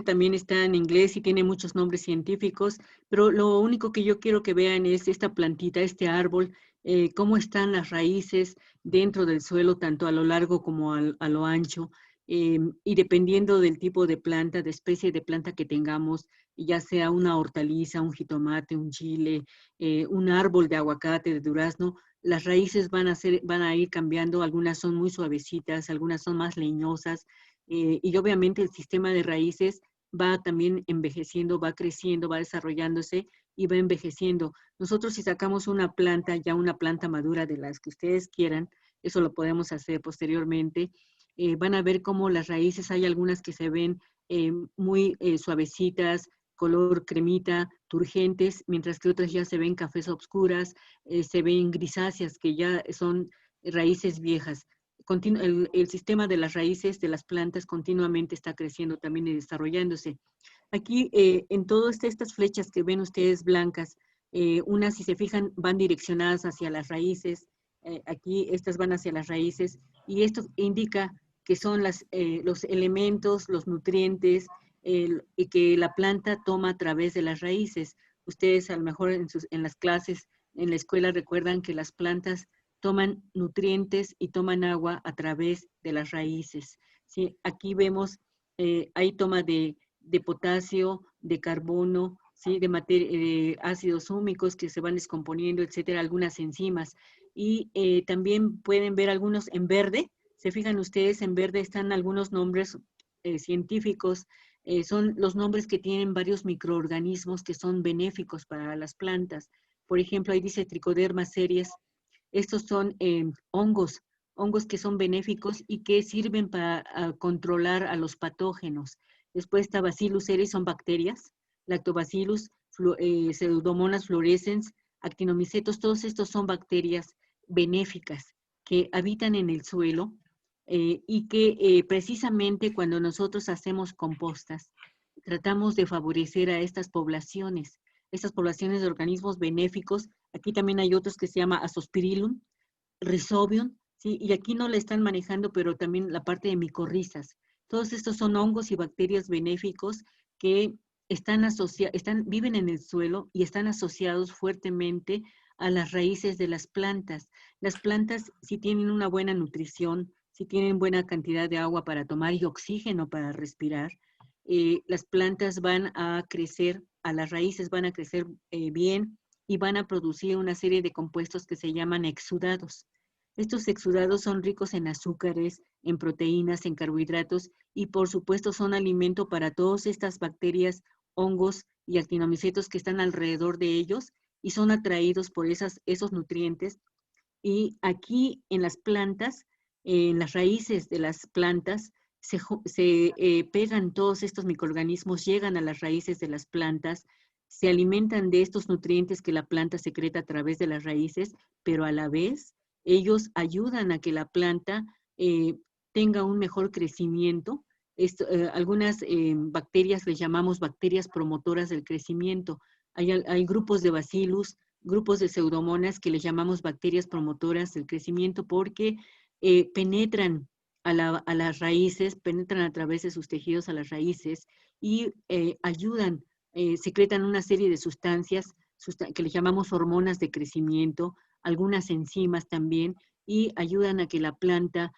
también está en inglés y tiene muchos nombres científicos, pero lo único que yo quiero que vean es esta plantita, este árbol, cómo están las raíces dentro del suelo, tanto a lo largo como a lo ancho, y dependiendo del tipo de planta, de especie de planta que tengamos, ya sea una hortaliza, un jitomate, un chile, un árbol de aguacate, de durazno, las raíces van a ir cambiando, algunas son muy suavecitas, algunas son más leñosas, y obviamente el sistema de raíces va también envejeciendo, va creciendo, va desarrollándose y va envejeciendo. Nosotros si sacamos una planta, ya una planta madura de las que ustedes quieran, eso lo podemos hacer posteriormente, van a ver cómo las raíces, hay algunas que se ven muy suavecitas, color cremita, turgentes, mientras que otras ya se ven cafés oscuras, se ven grisáceas, que ya son raíces viejas. El sistema de las raíces de las plantas continuamente está creciendo también y desarrollándose. Aquí, en todas estas flechas que ven ustedes blancas, unas, si se fijan, van direccionadas hacia las raíces, aquí estas van hacia las raíces, y esto indica que son los elementos, los nutrientes, y que la planta toma a través de las raíces. Ustedes a lo mejor en las clases, en la escuela recuerdan que las plantas toman nutrientes y toman agua a través de las raíces. ¿Sí? Aquí vemos, hay toma de potasio, de carbono, ¿sí? De ácidos húmicos que se van descomponiendo, etcétera, algunas enzimas. Y también pueden ver algunos en verde. Se fijan ustedes, en verde están algunos nombres científicos. Son los nombres que tienen varios microorganismos que son benéficos para las plantas. Por ejemplo, ahí dice Trichoderma series. Estos son hongos que son benéficos y que sirven para controlar a los patógenos. Después está Bacillus cereus, son bacterias, Lactobacillus, Pseudomonas fluorescens, Actinomycetos, todos estos son bacterias benéficas que habitan en el suelo y que precisamente cuando nosotros hacemos compostas, tratamos de favorecer a estas poblaciones de organismos benéficos. Aquí también hay otros que se llama Azospirillum, Rhizobium, ¿sí? Y aquí no la están manejando, pero también la parte de micorrizas. Todos estos son hongos y bacterias benéficos que viven en el suelo y están asociados fuertemente a las raíces de las plantas. Las plantas, si tienen una buena nutrición, si tienen buena cantidad de agua para tomar y oxígeno para respirar, las plantas van a crecer, a las raíces van a crecer bien y van a producir una serie de compuestos que se llaman exudados. Estos exudados son ricos en azúcares, en proteínas, en carbohidratos y por supuesto son alimento para todas estas bacterias, hongos y actinomycetos que están alrededor de ellos y son atraídos por esos nutrientes. Y aquí en las plantas, en las raíces de las plantas, se pegan todos estos microorganismos, llegan a las raíces de las plantas, se alimentan de estos nutrientes que la planta secreta a través de las raíces, pero a la vez ellos ayudan a que la planta tenga un mejor crecimiento. Algunas bacterias les llamamos bacterias promotoras del crecimiento. Hay grupos de bacillus, grupos de pseudomonas que les llamamos bacterias promotoras del crecimiento porque penetran a las raíces, penetran a través de sus tejidos a las raíces y ayudan, secretan una serie de sustancias que les llamamos hormonas de crecimiento, algunas enzimas también, y ayudan a que la planta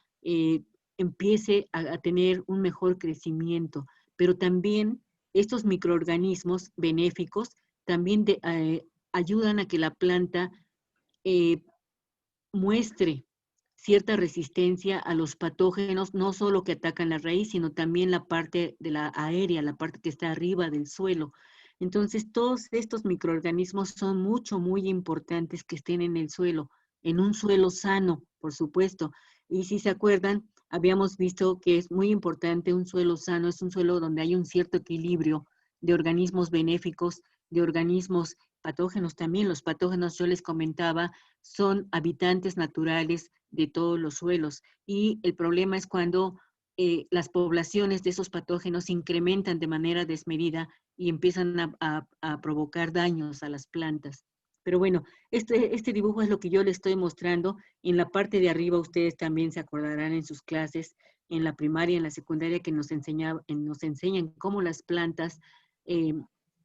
empiece a tener un mejor crecimiento. Pero también estos microorganismos benéficos también ayudan a que la planta eh, muestre cierta resistencia a los patógenos, no solo que atacan la raíz, sino también la parte de la aérea, la parte que está arriba del suelo. Entonces, todos estos microorganismos son muy importantes que estén en el suelo, en un suelo sano, por supuesto. Y si se acuerdan, habíamos visto que es muy importante un suelo sano, es un suelo donde hay un cierto equilibrio de organismos benéficos, de organismos patógenos también. Los patógenos, yo les comentaba, son habitantes naturales de todos los suelos y el problema es cuando las poblaciones de esos patógenos se incrementan de manera desmedida y empiezan a provocar daños a las plantas. Pero bueno, este dibujo es lo que yo les estoy mostrando. En la parte de arriba ustedes también se acordarán en sus clases. en la primaria, en la secundaria, que nos enseñan cómo las plantas eh,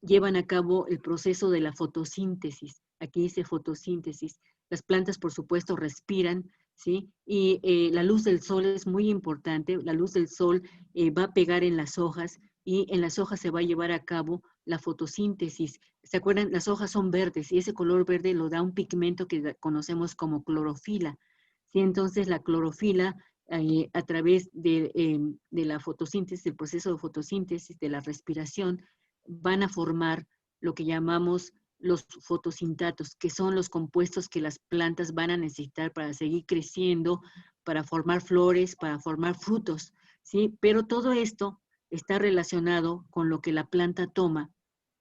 llevan a cabo el proceso de la fotosíntesis. Aquí dice fotosíntesis. Las plantas, por supuesto, respiran, ¿sí? Y la luz del sol es muy importante. La luz del sol va a pegar en las hojas y en las hojas se va a llevar a cabo la fotosíntesis. ¿Se acuerdan? Las hojas son verdes y ese color verde lo da un pigmento que conocemos como clorofila. ¿Sí? Entonces la clorofila a través de la fotosíntesis, del proceso de fotosíntesis, de la respiración, van a formar lo que llamamos los fotosintatos, que son los compuestos que las plantas van a necesitar para seguir creciendo, para formar flores, para formar frutos, ¿sí? Pero todo esto está relacionado con lo que la planta toma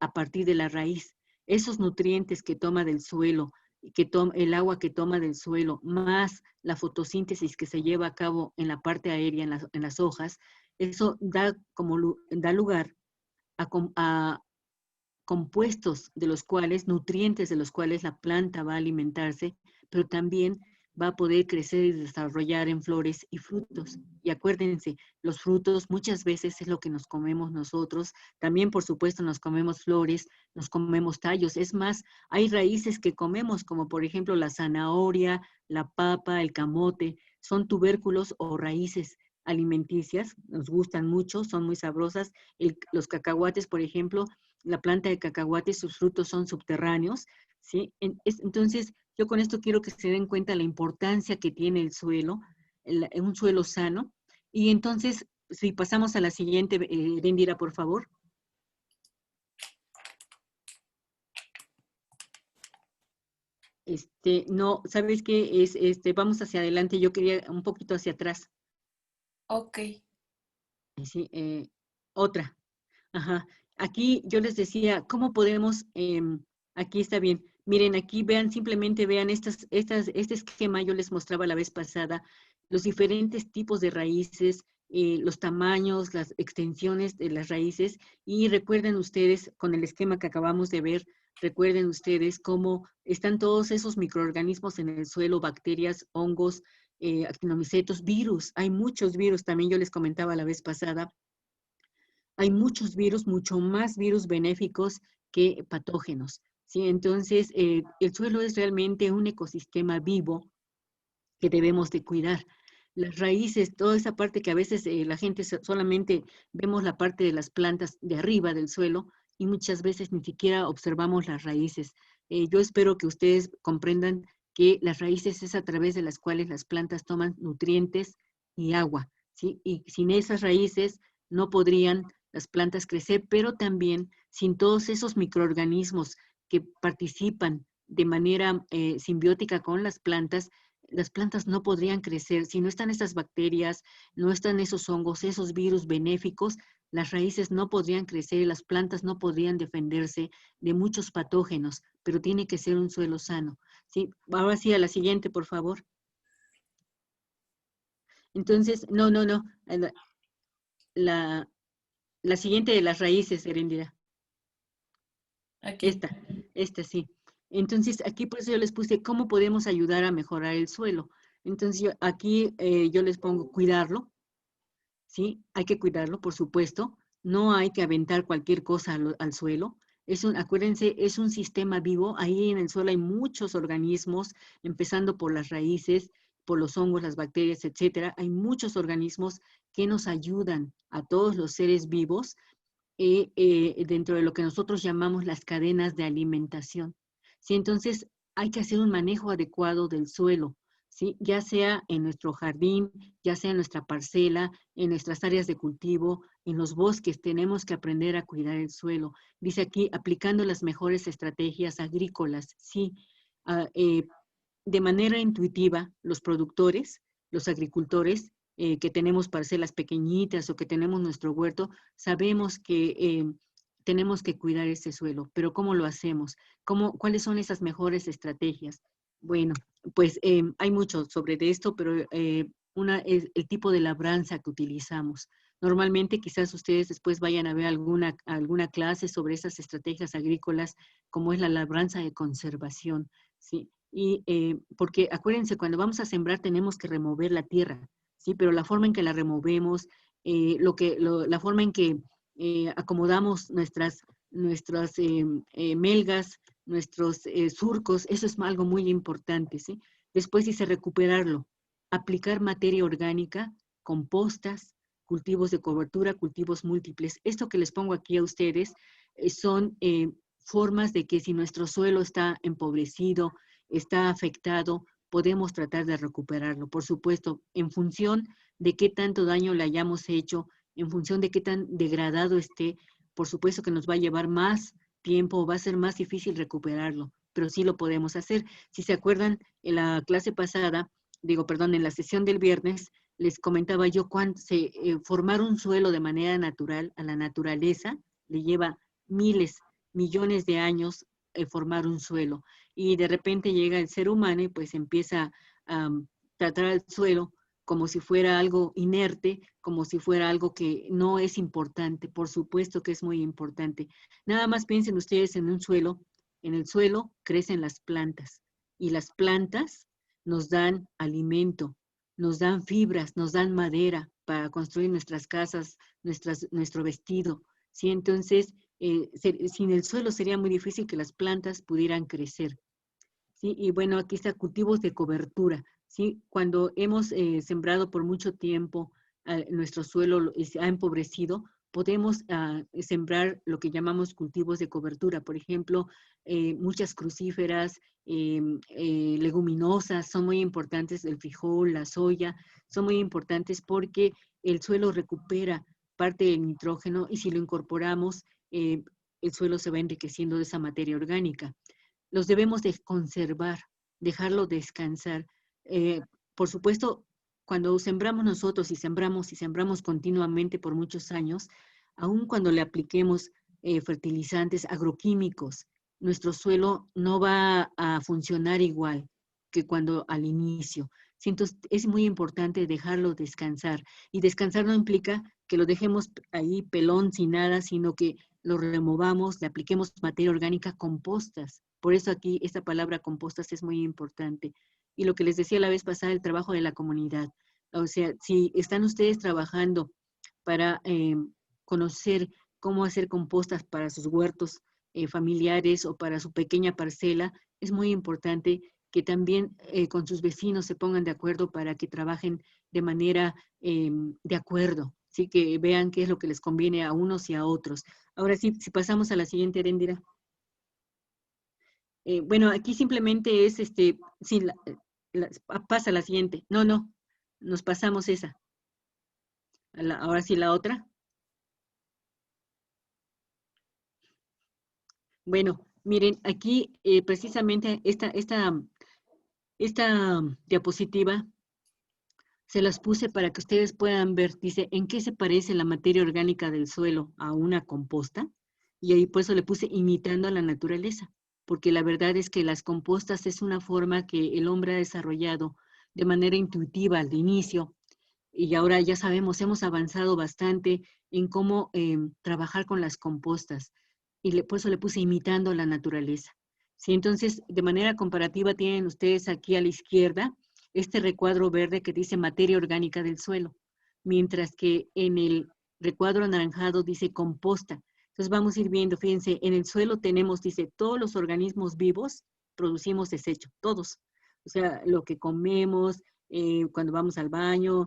a partir de la raíz. Esos nutrientes que toma del suelo, el agua que toma del suelo, más la fotosíntesis que se lleva a cabo en la parte aérea, en las hojas, eso da lugar a compuestos de los cuales, nutrientes de los cuales la planta va a alimentarse, pero también va a poder crecer y desarrollar en flores y frutos. Y acuérdense, los frutos muchas veces es lo que nos comemos nosotros. También, por supuesto, nos comemos flores, nos comemos tallos. Es más, hay raíces que comemos, como por ejemplo la zanahoria, la papa, el camote. Son tubérculos o raíces alimenticias, nos gustan mucho, son muy sabrosas. Los cacahuates, por ejemplo, la planta de cacahuate, sus frutos son subterráneos, ¿sí? Entonces, yo con esto quiero que se den cuenta la importancia que tiene el suelo, un suelo sano. Y entonces, si pasamos a la siguiente, Erendira, por favor. No, ¿sabes qué? Vamos hacia adelante, yo quería un poquito hacia atrás. Ok. Sí, otra. Ajá. Aquí yo les decía, ¿cómo podemos, aquí está bien, miren, aquí vean, simplemente vean este esquema, yo les mostraba la vez pasada, los diferentes tipos de raíces, los tamaños, las extensiones de las raíces, y recuerden ustedes, con el esquema que acabamos de ver, recuerden ustedes cómo están todos esos microorganismos en el suelo, bacterias, hongos, actinomicetos, virus, hay muchos virus, también yo les comentaba la vez pasada, hay muchos virus, mucho más virus benéficos que patógenos, ¿sí? Entonces, el suelo es realmente un ecosistema vivo que debemos de cuidar. Las raíces, toda esa parte que a veces la gente solamente vemos la parte de las plantas de arriba del suelo y muchas veces ni siquiera observamos las raíces. Yo espero que ustedes comprendan que las raíces es a través de las cuales las plantas toman nutrientes y agua, ¿sí? Y sin esas raíces no podrían las plantas crecer, pero también sin todos esos microorganismos que participan de manera simbiótica con las plantas no podrían crecer. Si no están esas bacterias, no están esos hongos, esos virus benéficos, las raíces no podrían crecer y las plantas no podrían defenderse de muchos patógenos, pero tiene que ser un suelo sano. ¿Sí? Ahora sí, a la siguiente, por favor. Entonces, no, la, la siguiente de las raíces, Erendira. Aquí. Esta, esta sí. Entonces, aquí por eso yo les puse cómo podemos ayudar a mejorar el suelo. Entonces, aquí yo les pongo cuidarlo, ¿sí? Hay que cuidarlo, por supuesto. No hay que aventar cualquier cosa al suelo. Acuérdense, es un sistema vivo. Ahí en el suelo hay muchos organismos, empezando por las raíces, por los hongos, las bacterias, etcétera. Hay muchos organismos que nos ayudan a todos los seres vivos dentro de lo que nosotros llamamos las cadenas de alimentación. ¿Sí? Entonces, hay que hacer un manejo adecuado del suelo, ¿sí? Ya sea en nuestro jardín, ya sea en nuestra parcela, en nuestras áreas de cultivo, en los bosques, tenemos que aprender a cuidar el suelo. Dice aquí, aplicando las mejores estrategias agrícolas, ¿sí? Ah, de manera intuitiva, los productores, los agricultores, que tenemos parcelas pequeñitas o que tenemos nuestro huerto, sabemos que tenemos que cuidar ese suelo, pero ¿cómo lo hacemos? ¿Cuáles son esas mejores estrategias? Bueno, pues hay mucho sobre esto, pero una es el tipo de labranza que utilizamos. Normalmente quizás ustedes después vayan a ver alguna clase sobre esas estrategias agrícolas, como es la labranza de conservación, ¿sí? Y porque acuérdense, cuando vamos a sembrar tenemos que remover la tierra, ¿sí? Pero la forma en que la removemos, la forma en que acomodamos nuestras melgas, nuestros surcos, eso es algo muy importante, ¿sí? Después dice recuperarlo, aplicar materia orgánica, compostas, cultivos de cobertura, cultivos múltiples. Esto que les pongo aquí a ustedes son formas de que si nuestro suelo está empobrecido, está afectado, podemos tratar de recuperarlo. Por supuesto, en función de qué tanto daño le hayamos hecho, en función de qué tan degradado esté, por supuesto que nos va a llevar más tiempo, va a ser más difícil recuperarlo, pero sí lo podemos hacer. Si se acuerdan, en la clase pasada, en la sesión del viernes, les comentaba yo cuando formar un suelo de manera natural, a la naturaleza, le lleva miles, millones de años formar un suelo. Y de repente llega el ser humano y pues empieza a tratar al suelo como si fuera algo inerte, como si fuera algo que no es importante. Por supuesto que es muy importante. Nada más piensen ustedes en un suelo. En el suelo crecen las plantas y las plantas nos dan alimento, nos dan fibras, nos dan madera para construir nuestras casas, nuestro vestido. ¿Sí? Entonces, sin el suelo sería muy difícil que las plantas pudieran crecer. ¿Sí? Y bueno, aquí está cultivos de cobertura. ¿Sí? Cuando hemos sembrado por mucho tiempo, nuestro suelo se ha empobrecido, podemos sembrar lo que llamamos cultivos de cobertura. Por ejemplo, muchas crucíferas, leguminosas son muy importantes, el frijol, la soya, son muy importantes porque el suelo recupera parte del nitrógeno y si lo incorporamos, el suelo se va enriqueciendo de esa materia orgánica. Los debemos de conservar, dejarlo descansar. Por supuesto, cuando sembramos nosotros y sembramos continuamente por muchos años, aun cuando le apliquemos fertilizantes agroquímicos, nuestro suelo no va a funcionar igual que cuando al inicio. Sí, entonces, es muy importante dejarlo descansar. Y descansar no implica que lo dejemos ahí pelón sin nada, sino que lo removamos, le apliquemos materia orgánica, compostas. Por eso aquí esta palabra compostas es muy importante. Y lo que les decía la vez pasada, el trabajo de la comunidad. O sea, si están ustedes trabajando para conocer cómo hacer compostas para sus huertos familiares o para su pequeña parcela, es muy importante que también con sus vecinos se pongan de acuerdo para que trabajen de manera de acuerdo, ¿sí? Que vean qué es lo que les conviene a unos y a otros. Ahora sí, si pasamos a la siguiente, Erendira. Bueno, aquí simplemente es, sí, pasa la siguiente. No, no, nos pasamos esa. Ahora sí la otra. Bueno, miren, aquí precisamente esta diapositiva se las puse para que ustedes puedan ver, dice, ¿en qué se parece la materia orgánica del suelo a una composta? Y ahí por eso le puse imitando a la naturaleza, porque la verdad es que las compostas es una forma que el hombre ha desarrollado de manera intuitiva al inicio, y ahora ya sabemos, hemos avanzado bastante en cómo trabajar con las compostas, y por eso le puse imitando a la naturaleza. Sí, entonces, de manera comparativa tienen ustedes aquí a la izquierda este recuadro verde que dice materia orgánica del suelo, mientras que en el recuadro anaranjado dice composta. Entonces vamos a ir viendo, fíjense, en el suelo tenemos, dice, todos los organismos vivos producimos desecho, todos. O sea, lo que comemos, cuando vamos al baño,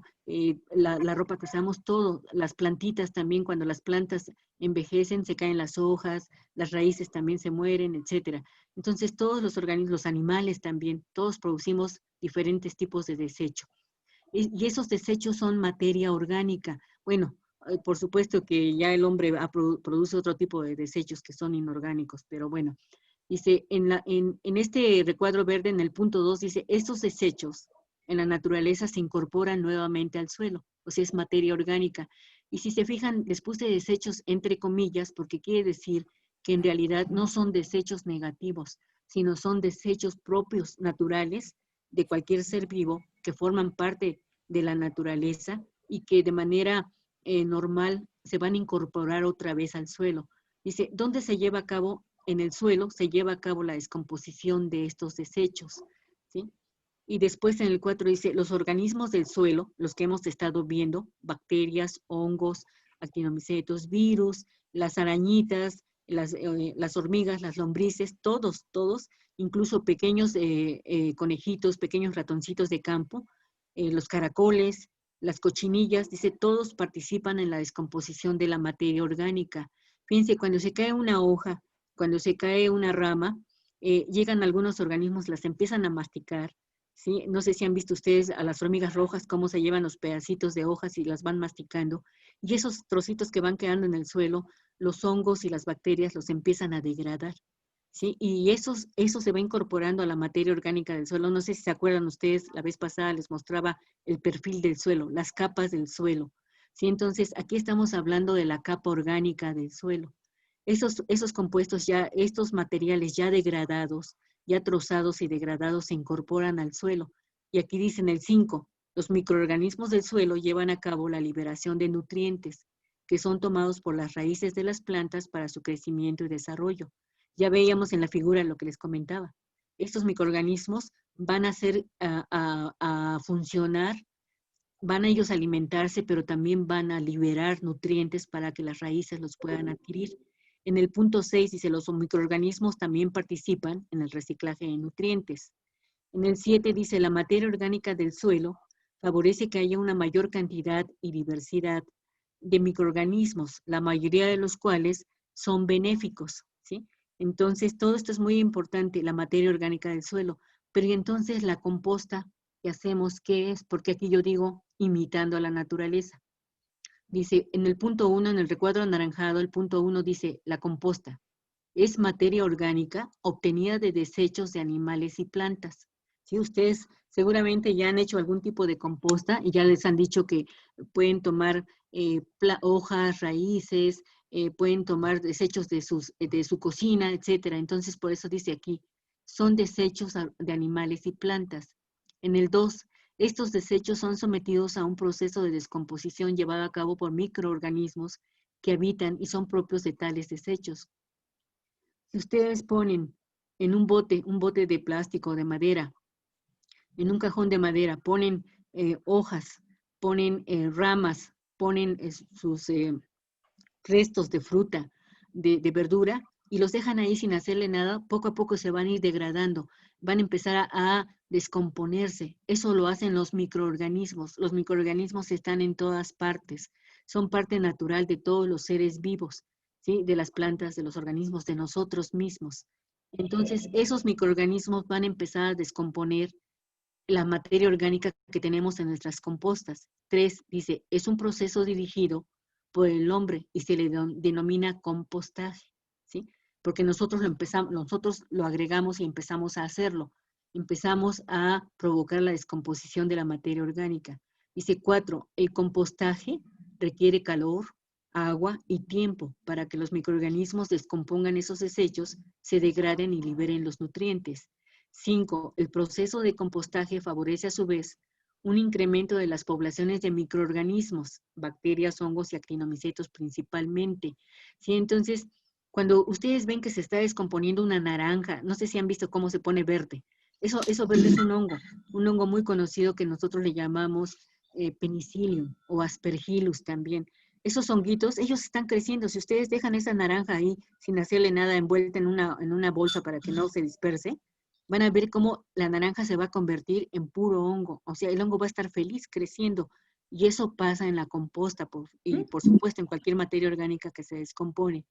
la ropa que usamos, todo, las plantitas también, cuando las plantas envejecen, se caen las hojas, las raíces también se mueren, etcétera. Entonces, todos los organismos, los animales también, todos producimos diferentes tipos de desecho. Y esos desechos son materia orgánica. Bueno, por supuesto que ya el hombre produce otro tipo de desechos que son inorgánicos, pero bueno, dice, en este recuadro verde, en el punto 2, dice, estos desechos en la naturaleza se incorporan nuevamente al suelo, o sea, es materia orgánica. Y si se fijan, les puse desechos entre comillas, porque quiere decir que en realidad no son desechos negativos, sino son desechos propios, naturales, de cualquier ser vivo, que forman parte de la naturaleza y que de manera normal se van a incorporar otra vez al suelo. Dice, ¿dónde se lleva a cabo? En el suelo se lleva a cabo la descomposición de estos desechos, ¿sí? Y después en el 4 dice, los organismos del suelo, los que hemos estado viendo, bacterias, hongos, actinomicetos, virus, las arañitas, las hormigas, las lombrices, todos, incluso pequeños conejitos, pequeños ratoncitos de campo, los caracoles, las cochinillas, dice, todos participan en la descomposición de la materia orgánica. Fíjense, cuando se cae una hoja, cuando se cae una rama, llegan algunos organismos, las empiezan a masticar, ¿sí? No sé si han visto ustedes a las hormigas rojas, cómo se llevan los pedacitos de hojas y las van masticando, y esos trocitos que van quedando en el suelo, los hongos y las bacterias los empiezan a degradar, ¿sí? Y eso se va incorporando a la materia orgánica del suelo. No sé si se acuerdan ustedes, la vez pasada les mostraba el perfil del suelo, las capas del suelo, ¿sí? Entonces, aquí estamos hablando de la capa orgánica del suelo. Esos compuestos ya, estos materiales ya degradados, ya trozados y degradados se incorporan al suelo. Y aquí dicen el 5, los microorganismos del suelo llevan a cabo la liberación de nutrientes que son tomados por las raíces de las plantas para su crecimiento y desarrollo. Ya veíamos en la figura lo que les comentaba. Estos microorganismos van a a funcionar, van a ellos alimentarse, pero también van a liberar nutrientes para que las raíces los puedan adquirir. En el punto 6 dice, los microorganismos también participan en el reciclaje de nutrientes. En el 7 dice, la materia orgánica del suelo favorece que haya una mayor cantidad y diversidad de microorganismos, la mayoría de los cuales son benéficos, ¿sí? Entonces, todo esto es muy importante, la materia orgánica del suelo. Pero y entonces la composta que hacemos, ¿qué es? Porque aquí yo digo, imitando a la naturaleza. Dice, en el punto 1, en el recuadro anaranjado, el punto 1 dice, la composta es materia orgánica obtenida de desechos de animales y plantas. ¿Sí? Ustedes seguramente ya han hecho algún tipo de composta y ya les han dicho que pueden tomar hojas, raíces, pueden tomar desechos de su cocina, etcétera. Entonces, por eso dice aquí, son desechos de animales y plantas. En el 2, estos desechos son sometidos a un proceso de descomposición llevado a cabo por microorganismos que habitan y son propios de tales desechos. Si ustedes ponen en un bote de plástico, de madera, en un cajón de madera, ponen hojas, ponen ramas, ponen sus restos de fruta, de verdura, y los dejan ahí sin hacerle nada, poco a poco se van a ir degradando, van a empezar a descomponerse. Eso lo hacen los microorganismos. Los microorganismos están en todas partes, son parte natural de todos los seres vivos, ¿sí? De las plantas, de los organismos, de nosotros mismos. Entonces, esos microorganismos van a empezar a descomponer la materia orgánica que tenemos en nuestras compostas. 3, dice, es un proceso dirigido por el hombre y se le denomina compostaje, ¿sí? Porque nosotros lo agregamos y empezamos a hacerlo. Empezamos a provocar la descomposición de la materia orgánica. Dice 4, el compostaje requiere calor, agua y tiempo para que los microorganismos descompongan esos desechos, se degraden y liberen los nutrientes. 5. El proceso de compostaje favorece a su vez un incremento de las poblaciones de microorganismos, bacterias, hongos y actinomicetos principalmente. ¿Sí? Entonces, cuando ustedes ven que se está descomponiendo una naranja, no sé si han visto cómo se pone verde. Eso verde es un hongo muy conocido que nosotros le llamamos penicillium o aspergillus también. Esos honguitos, ellos están creciendo. Si ustedes dejan esa naranja ahí sin hacerle nada envuelta en una bolsa para que no se disperse, van a ver cómo la naranja se va a convertir en puro hongo. O sea, el hongo va a estar feliz creciendo. Y eso pasa en la composta y por supuesto en cualquier materia orgánica que se descompone.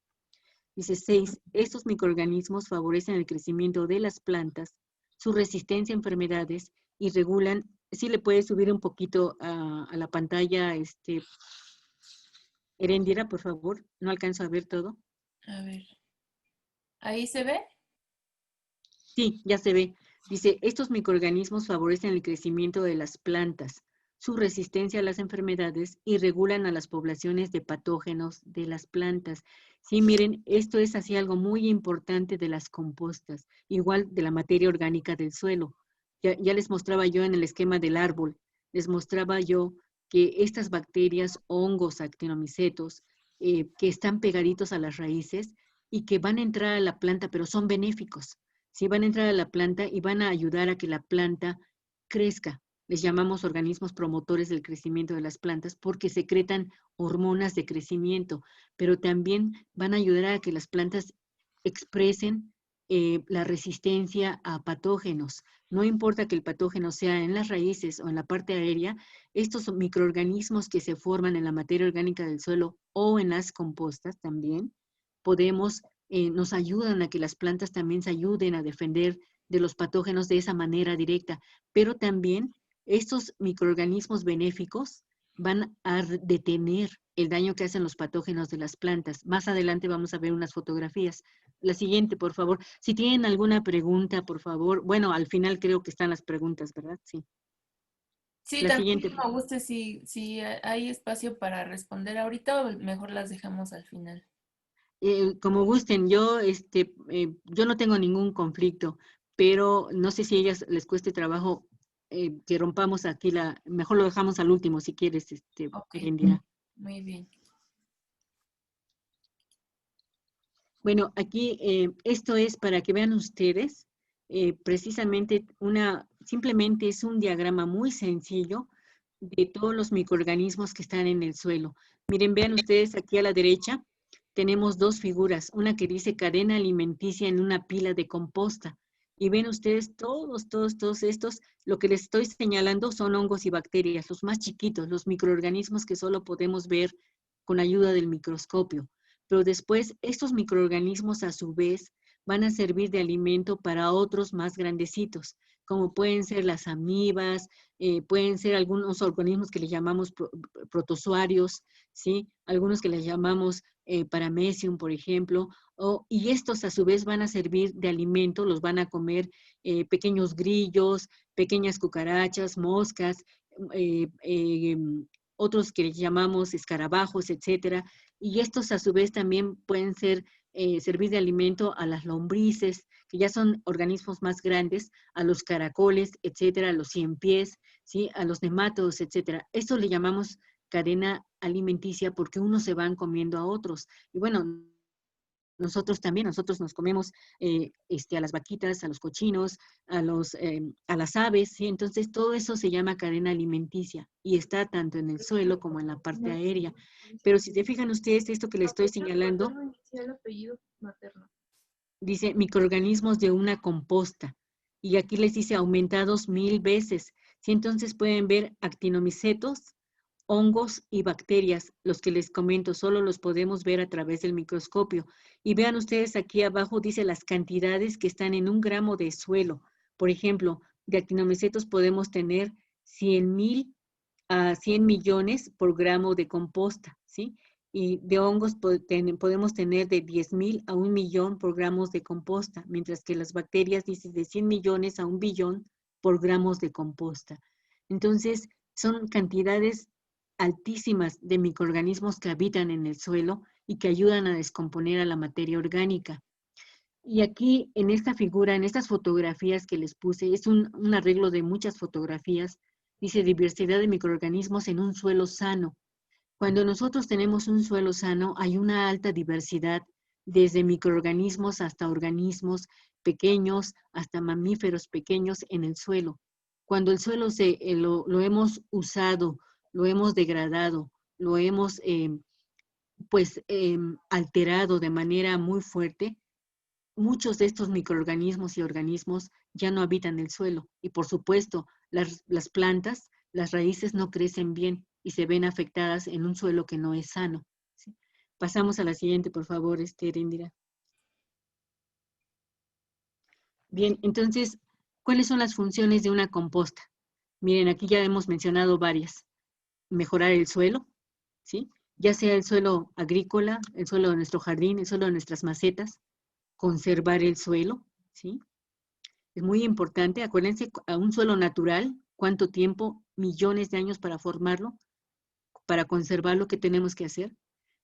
Dice 6. Estos microorganismos favorecen el crecimiento de las plantas, su resistencia a enfermedades y regulan. Si le puedes subir un poquito a la pantalla, Erendira, por favor. No alcanzo a ver todo. A ver. ¿Ahí se ve? Sí, ya se ve. Dice, estos microorganismos favorecen el crecimiento de las plantas, su resistencia a las enfermedades y regulan a las poblaciones de patógenos de las plantas. Sí, miren, esto es así algo muy importante de las compostas, igual de la materia orgánica del suelo. Ya les mostraba yo en el esquema del árbol, les mostraba yo que estas bacterias, hongos, actinomicetos, que están pegaditos a las raíces y que van a entrar a la planta, pero son benéficos. Sí, van a entrar a la planta y van a ayudar a que la planta crezca. Les llamamos organismos promotores del crecimiento de las plantas porque secretan hormonas de crecimiento, pero también van a ayudar a que las plantas expresen la resistencia a patógenos. No importa que el patógeno sea en las raíces o en la parte aérea, estos microorganismos que se forman en la materia orgánica del suelo o en las compostas también, nos ayudan a que las plantas también se ayuden a defender de los patógenos de esa manera directa, pero también estos microorganismos benéficos van a detener el daño que hacen los patógenos de las plantas. Más adelante vamos a ver unas fotografías. La siguiente, por favor. Si tienen alguna pregunta, por favor. Bueno, al final creo que están las preguntas, ¿verdad? Sí. Sí, La también siguiente. me gusta si hay espacio para responder ahorita o mejor las dejamos al final. Como gusten, yo no tengo ningún conflicto, pero no sé si a ellas les cueste trabajo que rompamos aquí mejor lo dejamos al último si quieres, Ok, Erendira. muy bien. Bueno, aquí esto es para que vean ustedes, precisamente simplemente es un diagrama muy sencillo de todos los microorganismos que están en el suelo. Miren, vean ustedes aquí a la derecha, tenemos dos figuras, una que dice cadena alimenticia en una pila de composta. Y ven ustedes todos estos, lo que les estoy señalando son hongos y bacterias, los más chiquitos, los microorganismos que solo podemos ver con ayuda del microscopio. Pero después estos microorganismos a su vez van a servir de alimento para otros más grandecitos, como pueden ser las amibas, pueden ser algunos organismos que le llamamos protozoarios, ¿sí? Algunos que les llamamos paramecium, por ejemplo, y estos a su vez van a servir de alimento, los van a comer pequeños grillos, pequeñas cucarachas, moscas, eh, eh, otros que les llamamos escarabajos, etcétera, y estos a su vez también pueden servir de alimento a las lombrices, que ya son organismos más grandes, a los caracoles, etcétera, a los ciempiés, ¿sí? A los nematodos, etcétera. Esto le llamamos cadena alimenticia porque unos se van comiendo a otros. Y bueno, nosotros también, nosotros nos comemos a las vaquitas, a los cochinos, a las aves, ¿sí? Entonces todo eso se llama cadena alimenticia y está tanto en el suelo como en la parte aérea. Pero si se fijan ustedes, esto que les estoy señalando, dice microorganismos de una composta. Y aquí les dice aumentados 1000 veces. ¿Sí? Entonces pueden ver actinomicetos, hongos y bacterias, los que les comento, solo los podemos ver a través del microscopio. Y vean ustedes aquí abajo, dice las cantidades que están en 1 gramo de suelo. Por ejemplo, de actinomicetos podemos tener 100,000 a 100 millones por gramo de composta, ¿sí? Y de hongos podemos tener de 10,000 a 1 millón por gramos de composta, mientras que las bacterias dicen de 100 millones a 1 billón por gramos de composta. Entonces, son cantidades altísimas de microorganismos que habitan en el suelo y que ayudan a descomponer a la materia orgánica. Y aquí en esta figura, en estas fotografías que les puse, es un arreglo de muchas fotografías, dice diversidad de microorganismos en un suelo sano. Cuando nosotros tenemos un suelo sano, hay una alta diversidad, desde microorganismos hasta organismos pequeños, hasta mamíferos pequeños en el suelo. Cuando el suelo lo hemos usado, lo hemos degradado, lo hemos alterado de manera muy fuerte, muchos de estos microorganismos y organismos ya no habitan el suelo. Y por supuesto, las plantas, las raíces no crecen bien y se ven afectadas en un suelo que no es sano. ¿Sí? Pasamos a la siguiente, por favor, Erendira. Bien, entonces, ¿cuáles son las funciones de una composta? Miren, aquí ya hemos mencionado varias. Mejorar el suelo, ¿sí? Ya sea el suelo agrícola, el suelo de nuestro jardín, el suelo de nuestras macetas, conservar el suelo, ¿sí? Es muy importante, acuérdense, a un suelo natural, ¿cuánto tiempo? Millones de años para formarlo, para conservar lo que tenemos que hacer.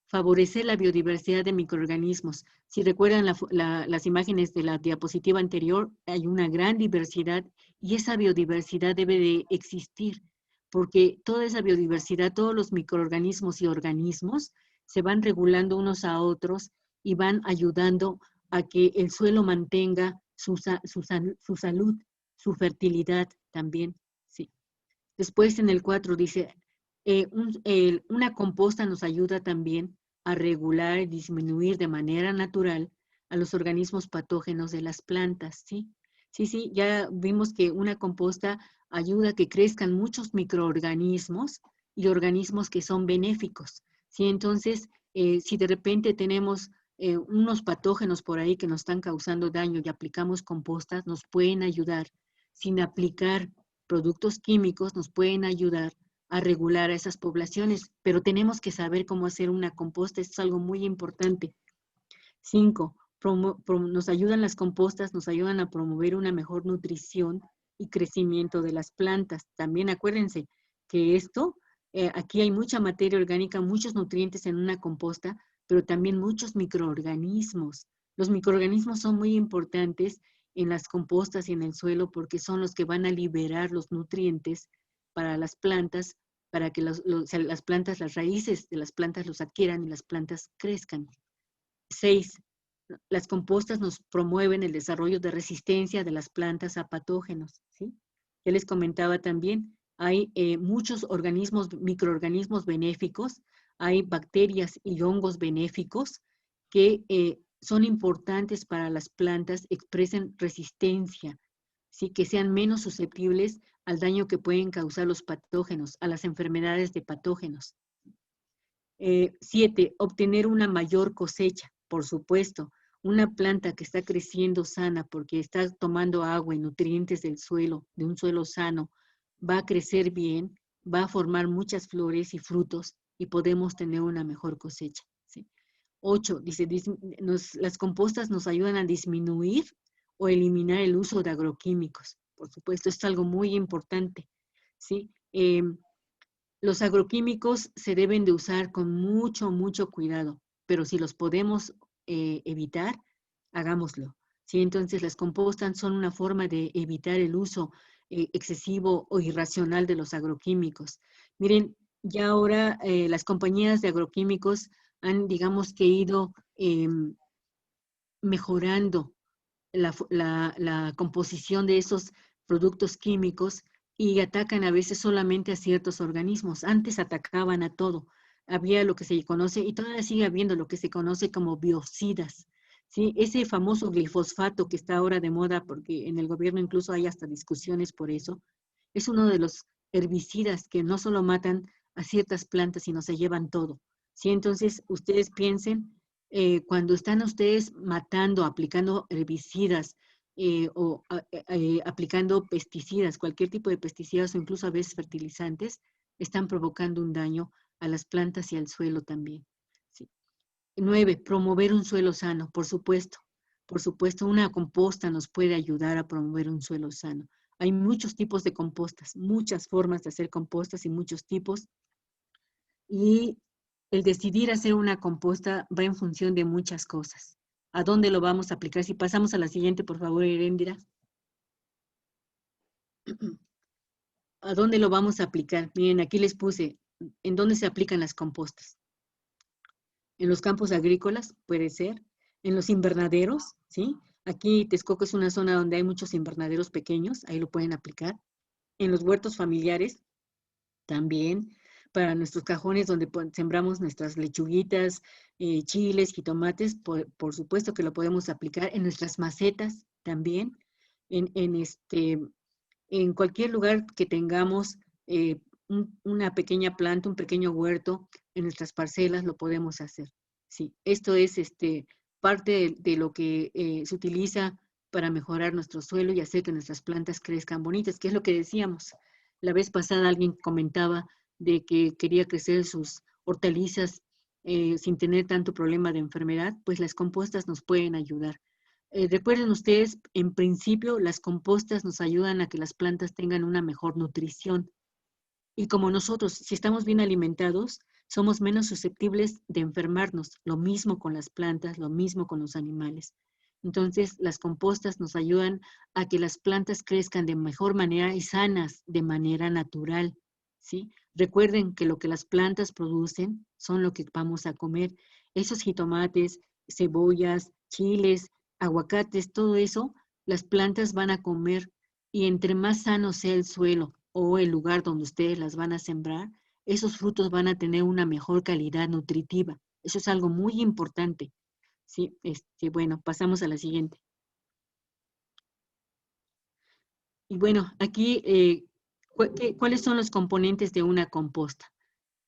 Favorecer la biodiversidad de microorganismos. Si recuerdan las imágenes de la diapositiva anterior, hay una gran diversidad y esa biodiversidad debe de existir, porque toda esa biodiversidad, todos los microorganismos y organismos se van regulando unos a otros y van ayudando a que el suelo mantenga su salud, su fertilidad también, Después en el 4 dice, una composta nos ayuda también a regular y disminuir de manera natural a los organismos patógenos de las plantas, ¿sí? Sí, sí, ya vimos que una composta ayuda a que crezcan muchos microorganismos y organismos que son benéficos, ¿sí? Entonces, si de repente tenemos unos patógenos por ahí que nos están causando daño y aplicamos compostas, nos pueden ayudar. Sin aplicar productos químicos, nos pueden ayudar a regular a esas poblaciones, pero tenemos que saber cómo hacer una composta, esto es algo muy importante. 5. Nos ayudan las compostas, nos ayudan a promover una mejor nutrición y crecimiento de las plantas. También acuérdense que aquí hay mucha materia orgánica, muchos nutrientes en una composta, pero también muchos microorganismos. Los microorganismos son muy importantes en las compostas y en el suelo porque son los que van a liberar los nutrientes para las plantas, para que las plantas, las raíces de las plantas los adquieran y las plantas crezcan. 6. Las compostas nos promueven el desarrollo de resistencia de las plantas a patógenos, ¿sí? Ya les comentaba también, hay muchos microorganismos benéficos, hay bacterias y hongos benéficos que son importantes para las plantas, expresen resistencia, ¿sí? Que sean menos susceptibles al daño que pueden causar los patógenos, a las enfermedades de patógenos. 7. Obtener una mayor cosecha, por supuesto. Una planta que está creciendo sana porque está tomando agua y nutrientes del suelo, de un suelo sano, va a crecer bien, va a formar muchas flores y frutos y podemos tener una mejor cosecha, ¿sí? 8. Dice, las compostas nos ayudan a disminuir o eliminar el uso de agroquímicos. Por supuesto, esto es algo muy importante, ¿sí? Los agroquímicos se deben de usar con mucho, mucho cuidado, pero si los podemos evitar, hagámoslo, ¿sí? Entonces, las compostas son una forma de evitar el uso excesivo o irracional de los agroquímicos. Miren, ya ahora las compañías de agroquímicos han, digamos que ido mejorando la composición de esos productos químicos y atacan a veces solamente a ciertos organismos. Antes atacaban a todo. Había lo que se conoce, y todavía sigue habiendo lo que se conoce como biocidas, ¿sí? Ese famoso glifosfato que está ahora de moda, porque en el gobierno incluso hay hasta discusiones por eso, es uno de los herbicidas que no solo matan a ciertas plantas, sino se llevan todo, ¿sí? Entonces, ustedes piensen, cuando están ustedes matando, aplicando herbicidas, aplicando pesticidas, cualquier tipo de pesticidas o incluso a veces fertilizantes, están provocando un daño a las plantas y al suelo también, ¿sí? 9. Promover un suelo sano, por supuesto. Por supuesto, una composta nos puede ayudar a promover un suelo sano. Hay muchos tipos de compostas, muchas formas de hacer compostas y muchos tipos. Y el decidir hacer una composta va en función de muchas cosas. ¿A dónde lo vamos a aplicar? Si pasamos a la siguiente, por favor, Erendira. ¿A dónde lo vamos a aplicar? Miren, aquí les puse, ¿en dónde se aplican las compostas? En los campos agrícolas, puede ser. En los invernaderos, ¿sí? Aquí Texcoco es una zona donde hay muchos invernaderos pequeños, ahí lo pueden aplicar. En los huertos familiares, también. Para nuestros cajones donde sembramos nuestras lechuguitas, chiles, jitomates, por supuesto que lo podemos aplicar. En nuestras macetas también. En cualquier lugar que tengamos una pequeña planta, un pequeño huerto, en nuestras parcelas lo podemos hacer. Sí, esto es parte de lo que se utiliza para mejorar nuestro suelo y hacer que nuestras plantas crezcan bonitas, que es lo que decíamos. La vez pasada alguien comentaba de que quería crecer sus hortalizas sin tener tanto problema de enfermedad, pues las compostas nos pueden ayudar. Recuerden ustedes, en principio, las compostas nos ayudan a que las plantas tengan una mejor nutrición. Y como nosotros, si estamos bien alimentados, somos menos susceptibles de enfermarnos. Lo mismo con las plantas, lo mismo con los animales. Entonces, las compostas nos ayudan a que las plantas crezcan de mejor manera y sanas, de manera natural, ¿sí? Recuerden que lo que las plantas producen son lo que vamos a comer. Esos jitomates, cebollas, chiles, aguacates, todo eso, las plantas van a comer y entre más sano sea el suelo, o el lugar donde ustedes las van a sembrar, esos frutos van a tener una mejor calidad nutritiva. Eso es algo muy importante. Sí, bueno, pasamos a la siguiente. Y bueno, aquí, ¿cuáles son los componentes de una composta?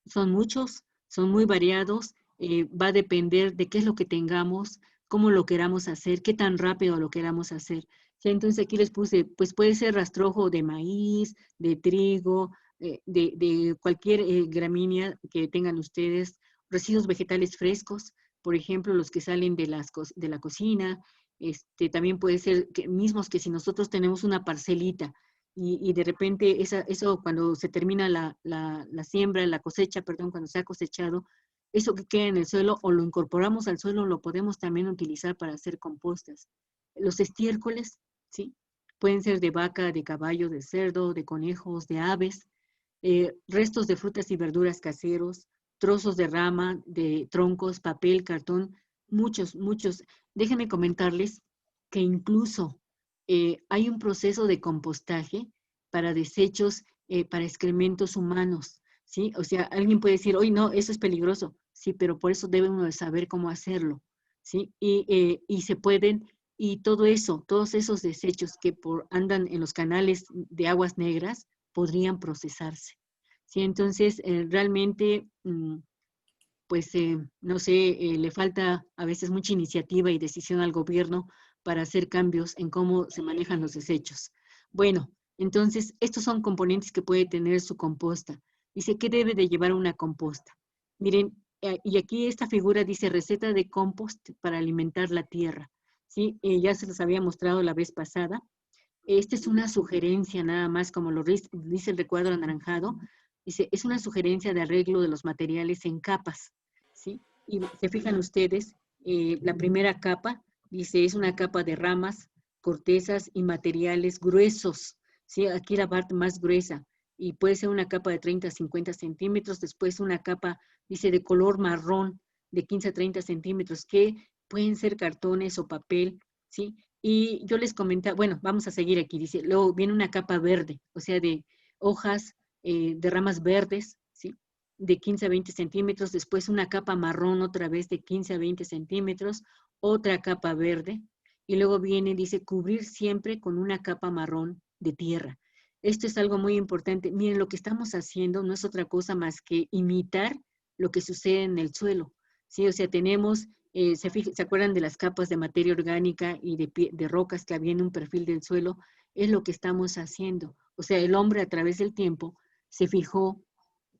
Son muchos, son muy variados, va a depender de qué es lo que tengamos, cómo lo queramos hacer, qué tan rápido lo queramos hacer. Sí, entonces aquí les puse, pues puede ser rastrojo de maíz, de trigo, de cualquier gramínea que tengan ustedes, residuos vegetales frescos, por ejemplo, los que salen de la cocina, también puede ser mismos que si nosotros tenemos una parcelita, y de repente eso cuando se termina la siembra, la cosecha, perdón, cuando se ha cosechado, eso que queda en el suelo o lo incorporamos al suelo, lo podemos también utilizar para hacer compostas. Los estiércoles, ¿sí? Pueden ser de vaca, de caballo, de cerdo, de conejos, de aves, restos de frutas y verduras caseros, trozos de rama, de troncos, papel, cartón, muchos, muchos. Déjenme comentarles que incluso hay un proceso de compostaje para desechos, para excrementos humanos, ¿sí? O sea, alguien puede decir, oye, no, eso es peligroso, sí, pero por eso debe uno de saber cómo hacerlo, ¿sí? Y se pueden, y todo eso, todos esos desechos que andan en los canales de aguas negras, podrían procesarse, ¿sí? Entonces, realmente, pues, no sé, le falta a veces mucha iniciativa y decisión al gobierno para hacer cambios en cómo se manejan los desechos. Bueno, entonces, estos son componentes que puede tener su composta. Dice, ¿qué debe de llevar una composta? Miren, y aquí esta figura dice receta de compost para alimentar la tierra. ¿Sí? Ya se los había mostrado la vez pasada. Esta es una sugerencia nada más, como lo dice el recuadro anaranjado. Dice, es una sugerencia de arreglo de los materiales en capas, ¿sí? Y se fijan ustedes, la primera capa, dice, es una capa de ramas, cortezas y materiales gruesos, ¿sí? Aquí la parte más gruesa, y puede ser una capa de 30 a 50 centímetros, después una capa, dice, de color marrón, de 15 a 30 centímetros, que pueden ser cartones o papel, ¿sí? Y yo les comentaba, bueno, vamos a seguir aquí, dice, luego viene una capa verde, o sea, de hojas, de ramas verdes, ¿sí? De 15 a 20 centímetros, después una capa marrón otra vez de 15 a 20 centímetros, otra capa verde, y luego viene, dice, cubrir siempre con una capa marrón de tierra. Esto es algo muy importante. Miren, lo que estamos haciendo no es otra cosa más que imitar lo que sucede en el suelo, ¿sí? O sea, tenemos ¿se acuerdan de las capas de materia orgánica y de rocas que había en un perfil del suelo? Es lo que estamos haciendo. O sea, el hombre a través del tiempo se fijó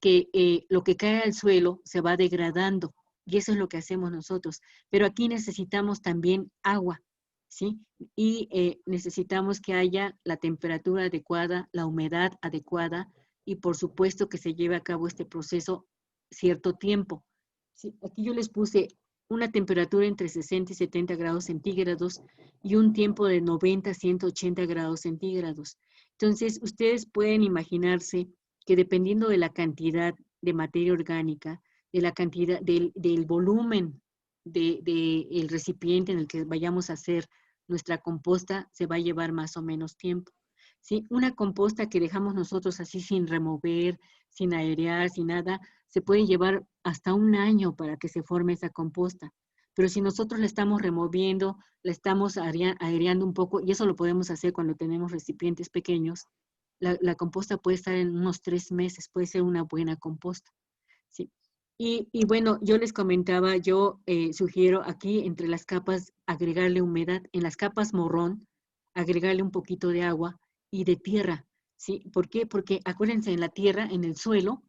que lo que cae al suelo se va degradando y eso es lo que hacemos nosotros. Pero aquí necesitamos también agua, ¿sí? Y necesitamos que haya la temperatura adecuada, la humedad adecuada y por supuesto que se lleve a cabo este proceso cierto tiempo. Sí, aquí yo les puse una temperatura entre 60 y 70 grados centígrados y un tiempo de 90 a 180 grados centígrados. Entonces, ustedes pueden imaginarse que dependiendo de la cantidad de materia orgánica, de la cantidad, del volumen del recipiente en el que vayamos a hacer nuestra composta, se va a llevar más o menos tiempo. ¿Sí? Una composta que dejamos nosotros así sin remover, sin airear, sin nada, se puede llevar hasta un año para que se forme esa composta. Pero si nosotros la estamos removiendo, la estamos aireando un poco, y eso lo podemos hacer cuando tenemos recipientes pequeños, la composta puede estar en unos 3 meses, puede ser una buena composta. ¿Sí? Y bueno, yo les comentaba, yo sugiero aquí entre las capas agregarle humedad, en las capas morrón, agregarle un poquito de agua y de tierra. ¿Sí? ¿Por qué? Porque acuérdense, en la tierra, en el suelo,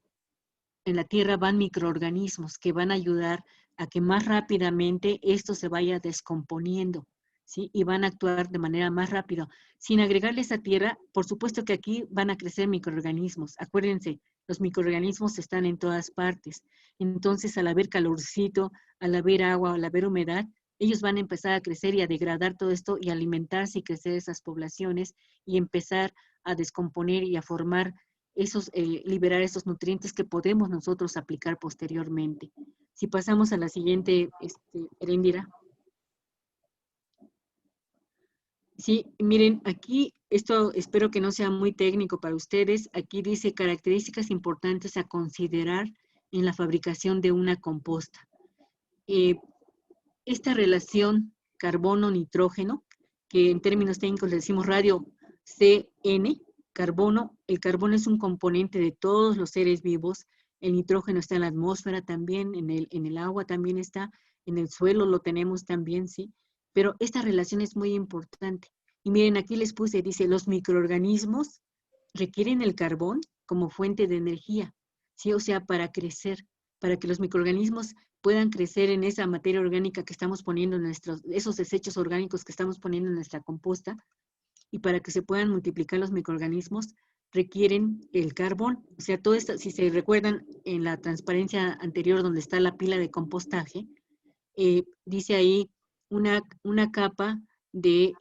en la tierra van microorganismos que van a ayudar a que más rápidamente esto se vaya descomponiendo, ¿sí? Y van a actuar de manera más rápida. Sin agregarle esa tierra, por supuesto que aquí van a crecer microorganismos. Acuérdense, los microorganismos están en todas partes. Entonces, al haber calorcito, al haber agua, al haber humedad, ellos van a empezar a crecer y a degradar todo esto y alimentarse y crecer esas poblaciones y empezar a descomponer y a formar liberar esos nutrientes que podemos nosotros aplicar posteriormente. Si pasamos a la siguiente, Erendira. Sí, miren, aquí esto espero que no sea muy técnico para ustedes. Aquí dice características importantes a considerar en la fabricación de una composta. Eh, esta relación carbono-nitrógeno, que en términos técnicos le decimos radio CN, carbono, el carbono es un componente de todos los seres vivos, el nitrógeno está en la atmósfera también, en el agua también está, en el suelo lo tenemos también, ¿sí? Pero esta relación es muy importante. Y miren, aquí les puse, dice, los microorganismos requieren el carbón como fuente de energía, ¿sí? O sea, para crecer, para que los microorganismos puedan crecer en esa materia orgánica que estamos poniendo en esos desechos orgánicos que estamos poniendo en nuestra composta, y para que se puedan multiplicar los microorganismos, requieren el carbón. O sea, todo esto, si se recuerdan en la transparencia anterior donde está la pila de compostaje, dice ahí una capa de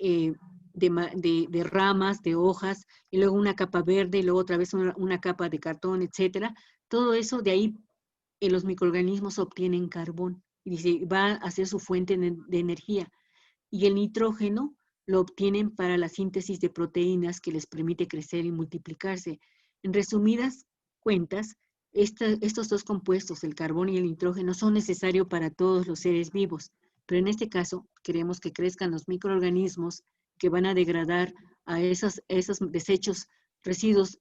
ramas, de hojas, y luego una capa verde, y luego otra vez una capa de cartón, etcétera. Todo eso, de ahí los microorganismos obtienen carbón, y dice, va a ser su fuente de energía. Y el nitrógeno lo obtienen para la síntesis de proteínas que les permite crecer y multiplicarse. En resumidas cuentas, estos dos compuestos, el carbón y el nitrógeno, son necesarios para todos los seres vivos, pero en este caso queremos que crezcan los microorganismos que van a degradar a esos desechos, residuos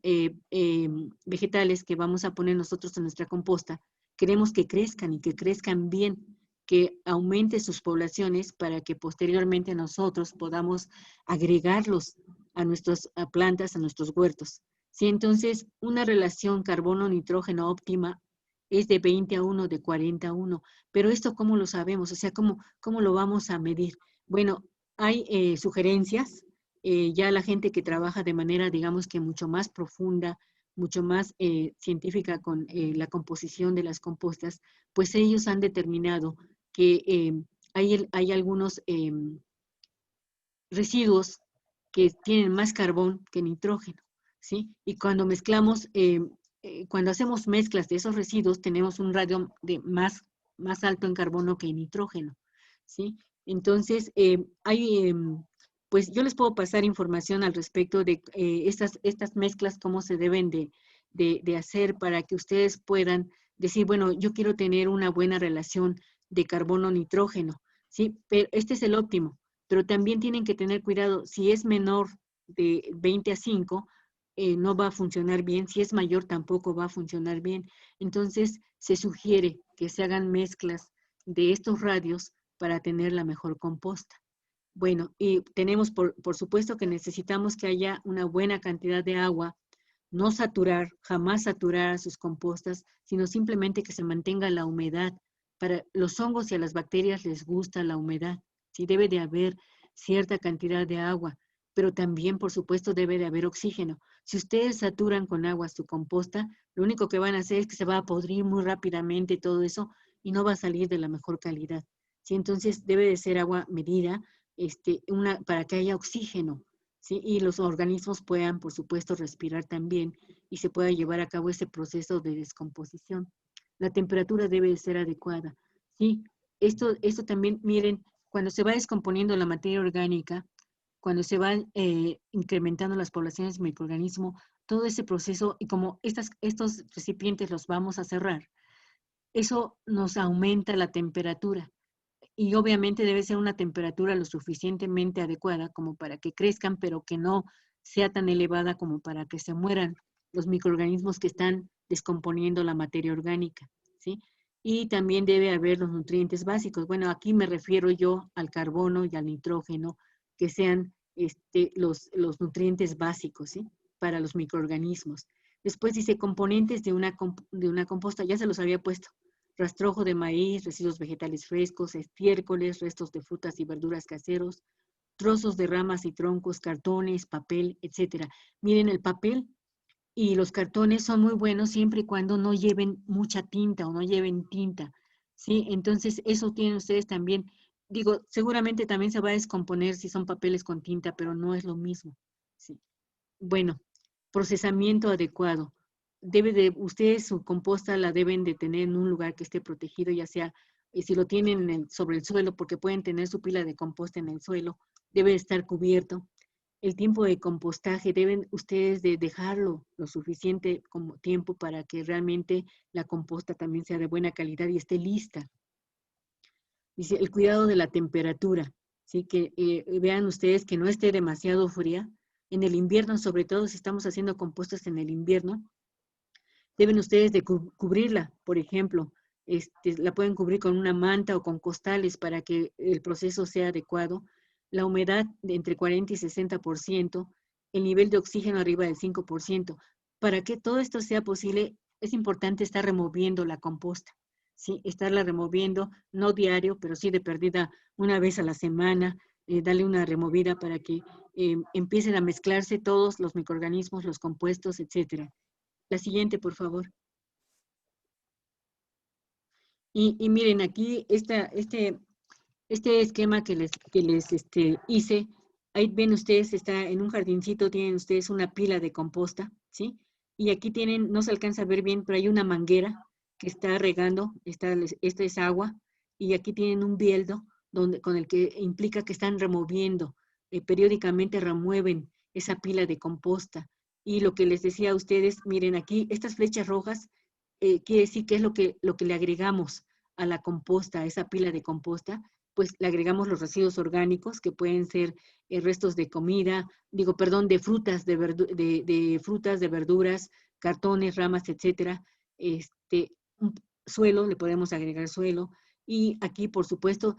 vegetales que vamos a poner nosotros en nuestra composta. Queremos que crezcan y que crezcan bien, que aumente sus poblaciones para que posteriormente nosotros podamos agregarlos a nuestras plantas, a nuestros huertos. Sí, entonces, una relación carbono-nitrógeno óptima es de 20 a 1, de 40 a 1. Pero esto, ¿cómo lo sabemos? O sea, ¿cómo lo vamos a medir? Bueno, hay sugerencias. Ya la gente que trabaja de manera, digamos que mucho más profunda, mucho más científica con la composición de las compostas, pues ellos han determinado que hay algunos residuos que tienen más carbón que nitrógeno, ¿sí? Y cuando mezclamos, cuando hacemos mezclas de esos residuos, tenemos un radio más alto en carbono que en nitrógeno, ¿sí? Entonces, pues yo les puedo pasar información al respecto de estas mezclas, cómo se deben de hacer para que ustedes puedan decir, bueno, yo quiero tener una buena relación de carbono-nitrógeno, ¿sí? Pero este es el óptimo, pero también tienen que tener cuidado, si es menor de 20 a 5, no va a funcionar bien, si es mayor tampoco va a funcionar bien. Entonces, se sugiere que se hagan mezclas de estos radios para tener la mejor composta. Bueno, y tenemos, por supuesto que necesitamos que haya una buena cantidad de agua, no saturar, jamás saturar a sus compostas, sino simplemente que se mantenga la humedad. Para los hongos y a las bacterias les gusta la humedad, sí debe de haber cierta cantidad de agua, pero también, por supuesto, debe de haber oxígeno. Si ustedes saturan con agua su composta, lo único que van a hacer es que se va a podrir muy rápidamente todo eso y no va a salir de la mejor calidad. Sí, entonces debe de ser agua medida, para que haya oxígeno, ¿sí? Y los organismos puedan, por supuesto, respirar también y se pueda llevar a cabo ese proceso de descomposición. La temperatura debe de ser adecuada, ¿sí? Esto también, miren, cuando se va descomponiendo la materia orgánica, cuando se van incrementando las poblaciones de microorganismos, todo ese proceso, y como estos recipientes los vamos a cerrar, eso nos aumenta la temperatura. Y obviamente debe ser una temperatura lo suficientemente adecuada como para que crezcan, pero que no sea tan elevada como para que se mueran los microorganismos que están descomponiendo la materia orgánica, ¿sí? Y también debe haber los nutrientes básicos. Bueno, aquí me refiero yo al carbono y al nitrógeno, que sean los nutrientes básicos, ¿sí? Para los microorganismos. Después dice componentes de una composta, ya se los había puesto: rastrojo de maíz, residuos vegetales frescos, estiércoles, restos de frutas y verduras caseros, trozos de ramas y troncos, cartones, papel, etcétera. Miren, el papel y los cartones son muy buenos siempre y cuando no lleven mucha tinta o no lleven tinta, ¿sí? Entonces, eso tienen ustedes también. Digo, seguramente también se va a descomponer si son papeles con tinta, pero no es lo mismo, ¿sí? Bueno, procesamiento adecuado. Ustedes su composta la deben de tener en un lugar que esté protegido, ya sea, si lo tienen sobre el suelo, porque pueden tener su pila de composta en el suelo, debe estar cubierto. El tiempo de compostaje deben ustedes de dejarlo lo suficiente como tiempo para que realmente la composta también sea de buena calidad y esté lista. Dice, el cuidado de la temperatura, ¿sí? Que vean ustedes que no esté demasiado fría. En el invierno, sobre todo si estamos haciendo compostas en el invierno, deben ustedes de cubrirla, por ejemplo, la pueden cubrir con una manta o con costales para que el proceso sea adecuado. La humedad de entre 40 y 60%, el nivel de oxígeno arriba del 5%. Para que todo esto sea posible, es importante estar removiendo la composta, ¿sí? Estarla removiendo, no diario, pero sí de perdida una vez a la semana, darle una removida para que empiecen a mezclarse todos los microorganismos, los compuestos, etcétera. La siguiente, por favor. Y miren, aquí este esquema que les hice, ahí ven ustedes, está en un jardincito, tienen ustedes una pila de composta, ¿sí? Y aquí tienen, no se alcanza a ver bien, pero hay una manguera que está regando, esta es agua, y aquí tienen un bieldo con el que implica que están removiendo, periódicamente remueven esa pila de composta. Y lo que les decía a ustedes, miren aquí, estas flechas rojas, quiere decir que es lo que le agregamos a la composta, a esa pila de composta, pues le agregamos los residuos orgánicos que pueden ser restos de comida, de frutas, de frutas, de verduras, cartones, ramas, etcétera. Un suelo, le podemos agregar suelo. Y aquí, por supuesto,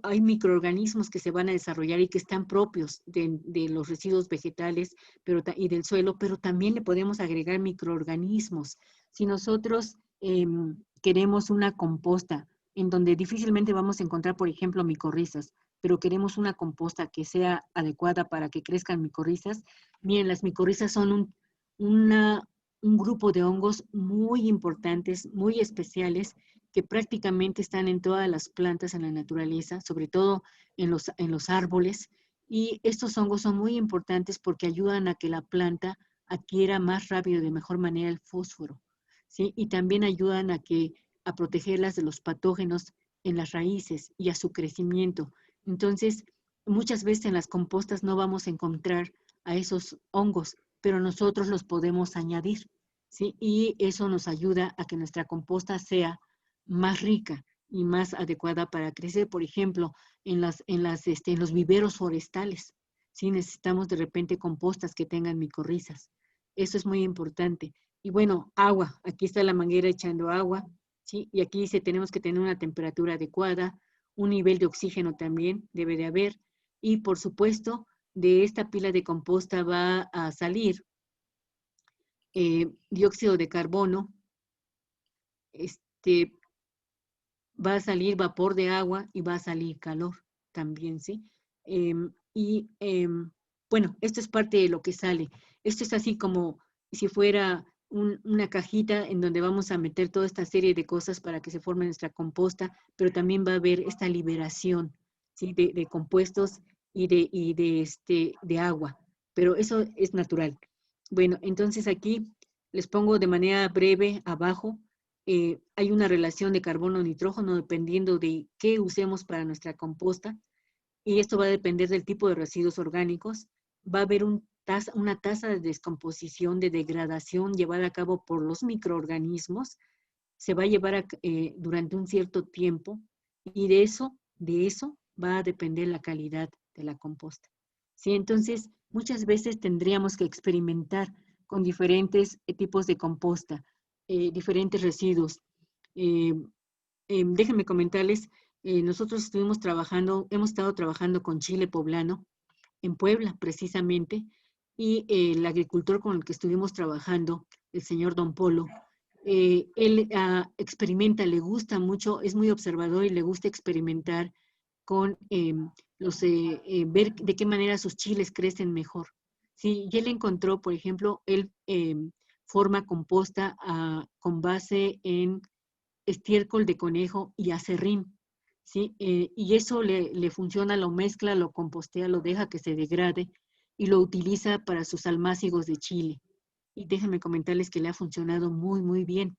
hay microorganismos que se van a desarrollar y que están propios de los residuos vegetales y del suelo, pero también le podemos agregar microorganismos. Si nosotros queremos una composta en donde difícilmente vamos a encontrar, por ejemplo, micorrizas, pero queremos una composta que sea adecuada para que crezcan micorrizas, miren, las micorrizas son un grupo de hongos muy importantes, muy especiales, que prácticamente están en todas las plantas en la naturaleza, sobre todo en los árboles, y estos hongos son muy importantes porque ayudan a que la planta adquiera más rápido y de mejor manera el fósforo, ¿sí? Y también ayudan a protegerlas de los patógenos en las raíces y a su crecimiento. Entonces, muchas veces en las compostas no vamos a encontrar a esos hongos, pero nosotros los podemos añadir, ¿sí? Y eso nos ayuda a que nuestra composta sea más rica y más adecuada para crecer. Por ejemplo, en los viveros forestales, ¿sí? Necesitamos de repente compostas que tengan micorrizas. Eso es muy importante. Y bueno, agua. Aquí está la manguera echando agua, ¿sí? Y aquí dice tenemos que tener una temperatura adecuada, un nivel de oxígeno también debe de haber. Y por supuesto, de esta pila de composta va a salir dióxido de carbono, este, va a salir vapor de agua y va a salir calor también, ¿sí? Y bueno, esto es parte de lo que sale. Esto es así como si fuera una cajita en donde vamos a meter toda esta serie de cosas para que se forme nuestra composta, pero también va a haber esta liberación, ¿sí? De compuestos y de agua, pero eso es natural. Bueno, entonces aquí les pongo de manera breve abajo hay una relación de carbono-nitrógeno dependiendo de qué usemos para nuestra composta, y esto va a depender del tipo de residuos orgánicos. Va a haber una tasa de descomposición, de degradación llevada a cabo por los microorganismos, se va a llevar durante un cierto tiempo, y de eso va a depender la calidad de la composta. ¿Sí? Entonces, muchas veces tendríamos que experimentar con diferentes tipos de composta, diferentes residuos. Eh, Déjenme comentarles, nosotros hemos estado trabajando con chile poblano en Puebla, precisamente, y el agricultor con el que estuvimos trabajando, el señor Don Polo, él experimenta, le gusta mucho, es muy observador y le gusta experimentar con ver de qué manera sus chiles crecen mejor. Sí, y él encontró, por ejemplo, él forma composta con base en estiércol de conejo y acerrín, ¿sí? Y eso le funciona, lo mezcla, lo compostea, lo deja que se degrade y lo utiliza para sus almácigos de chile. Y déjenme comentarles que le ha funcionado muy, muy bien.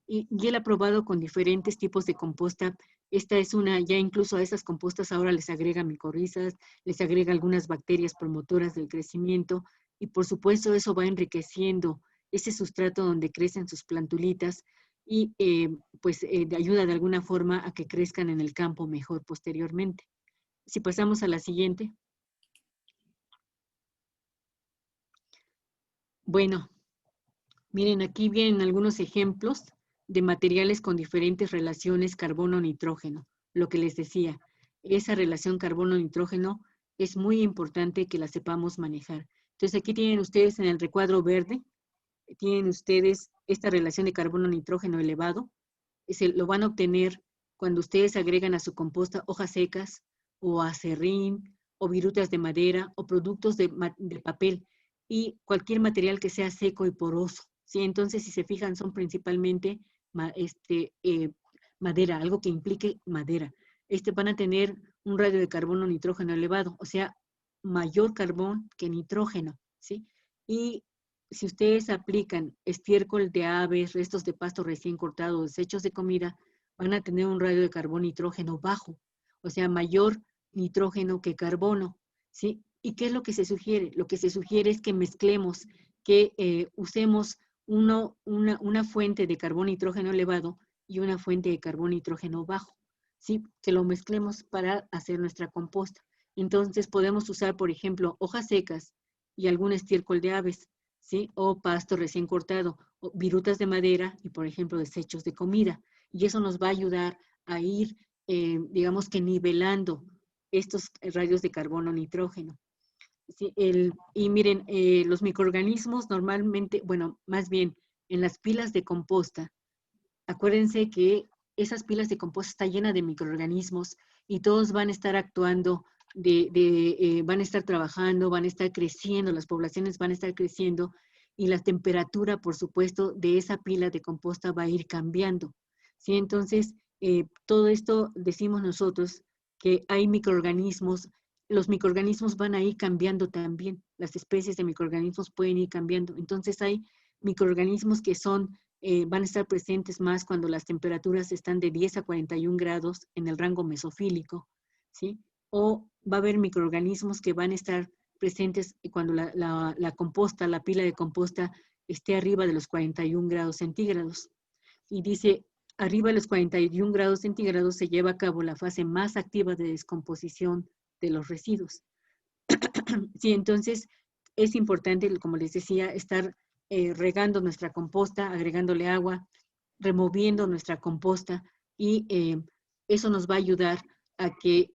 Y él ha probado con diferentes tipos de composta, Esta es una, ya incluso a esas compostas ahora les agrega micorrizas, les agrega algunas bacterias promotoras del crecimiento y por supuesto eso va enriqueciendo ese sustrato donde crecen sus plantulitas y ayuda de alguna forma a que crezcan en el campo mejor posteriormente. Si pasamos a la siguiente. Bueno, miren, aquí vienen algunos ejemplos de materiales con diferentes relaciones carbono-nitrógeno. Lo que les decía, esa relación carbono-nitrógeno es muy importante que la sepamos manejar. Entonces aquí tienen ustedes en el recuadro verde, tienen ustedes esta relación de carbono-nitrógeno elevado. Lo van a obtener cuando ustedes agregan a su composta hojas secas o acerrín o virutas de madera o productos de papel y cualquier material que sea seco y poroso. ¿Sí? Entonces, si se fijan, son principalmente madera, algo que implique madera. Van a tener un radio de carbono nitrógeno elevado, o sea, mayor carbón que nitrógeno, ¿sí? Y si ustedes aplican estiércol de aves, restos de pasto recién cortado, desechos de comida, van a tener un radio de carbono nitrógeno bajo, o sea, mayor nitrógeno que carbono, ¿sí? ¿Y qué es lo que se sugiere? Lo que se sugiere es que mezclemos, que usemos una fuente de carbono nitrógeno elevado y una fuente de carbono nitrógeno bajo, ¿sí? Que lo mezclemos para hacer nuestra composta. Entonces podemos usar, por ejemplo, hojas secas y algún estiércol de aves, ¿sí? O pasto recién cortado, o virutas de madera y, por ejemplo, desechos de comida. Y eso nos va a ayudar a ir, digamos que nivelando estos rayos de carbono nitrógeno. Sí, y miren, los microorganismos normalmente, bueno, más bien en las pilas de composta, acuérdense que esas pilas de composta están llenas de microorganismos y todos van a estar actuando, van a estar trabajando, van a estar creciendo, las poblaciones van a estar creciendo y la temperatura, por supuesto, de esa pila de composta va a ir cambiando. ¿Sí? Entonces, todo esto decimos nosotros que hay microorganismos, los microorganismos van a ir cambiando también, las especies de microorganismos pueden ir cambiando. Entonces hay microorganismos que van a estar presentes más cuando las temperaturas están de 10 a 41 grados en el rango mesofílico, ¿sí? O va a haber microorganismos que van a estar presentes cuando la composta, la pila de composta esté arriba de los 41 grados centígrados. Y dice, arriba de los 41 grados centígrados se lleva a cabo la fase más activa de descomposición de los residuos. Sí, entonces es importante, como les decía, estar regando nuestra composta, agregándole agua, removiendo nuestra composta y eso nos va a ayudar a que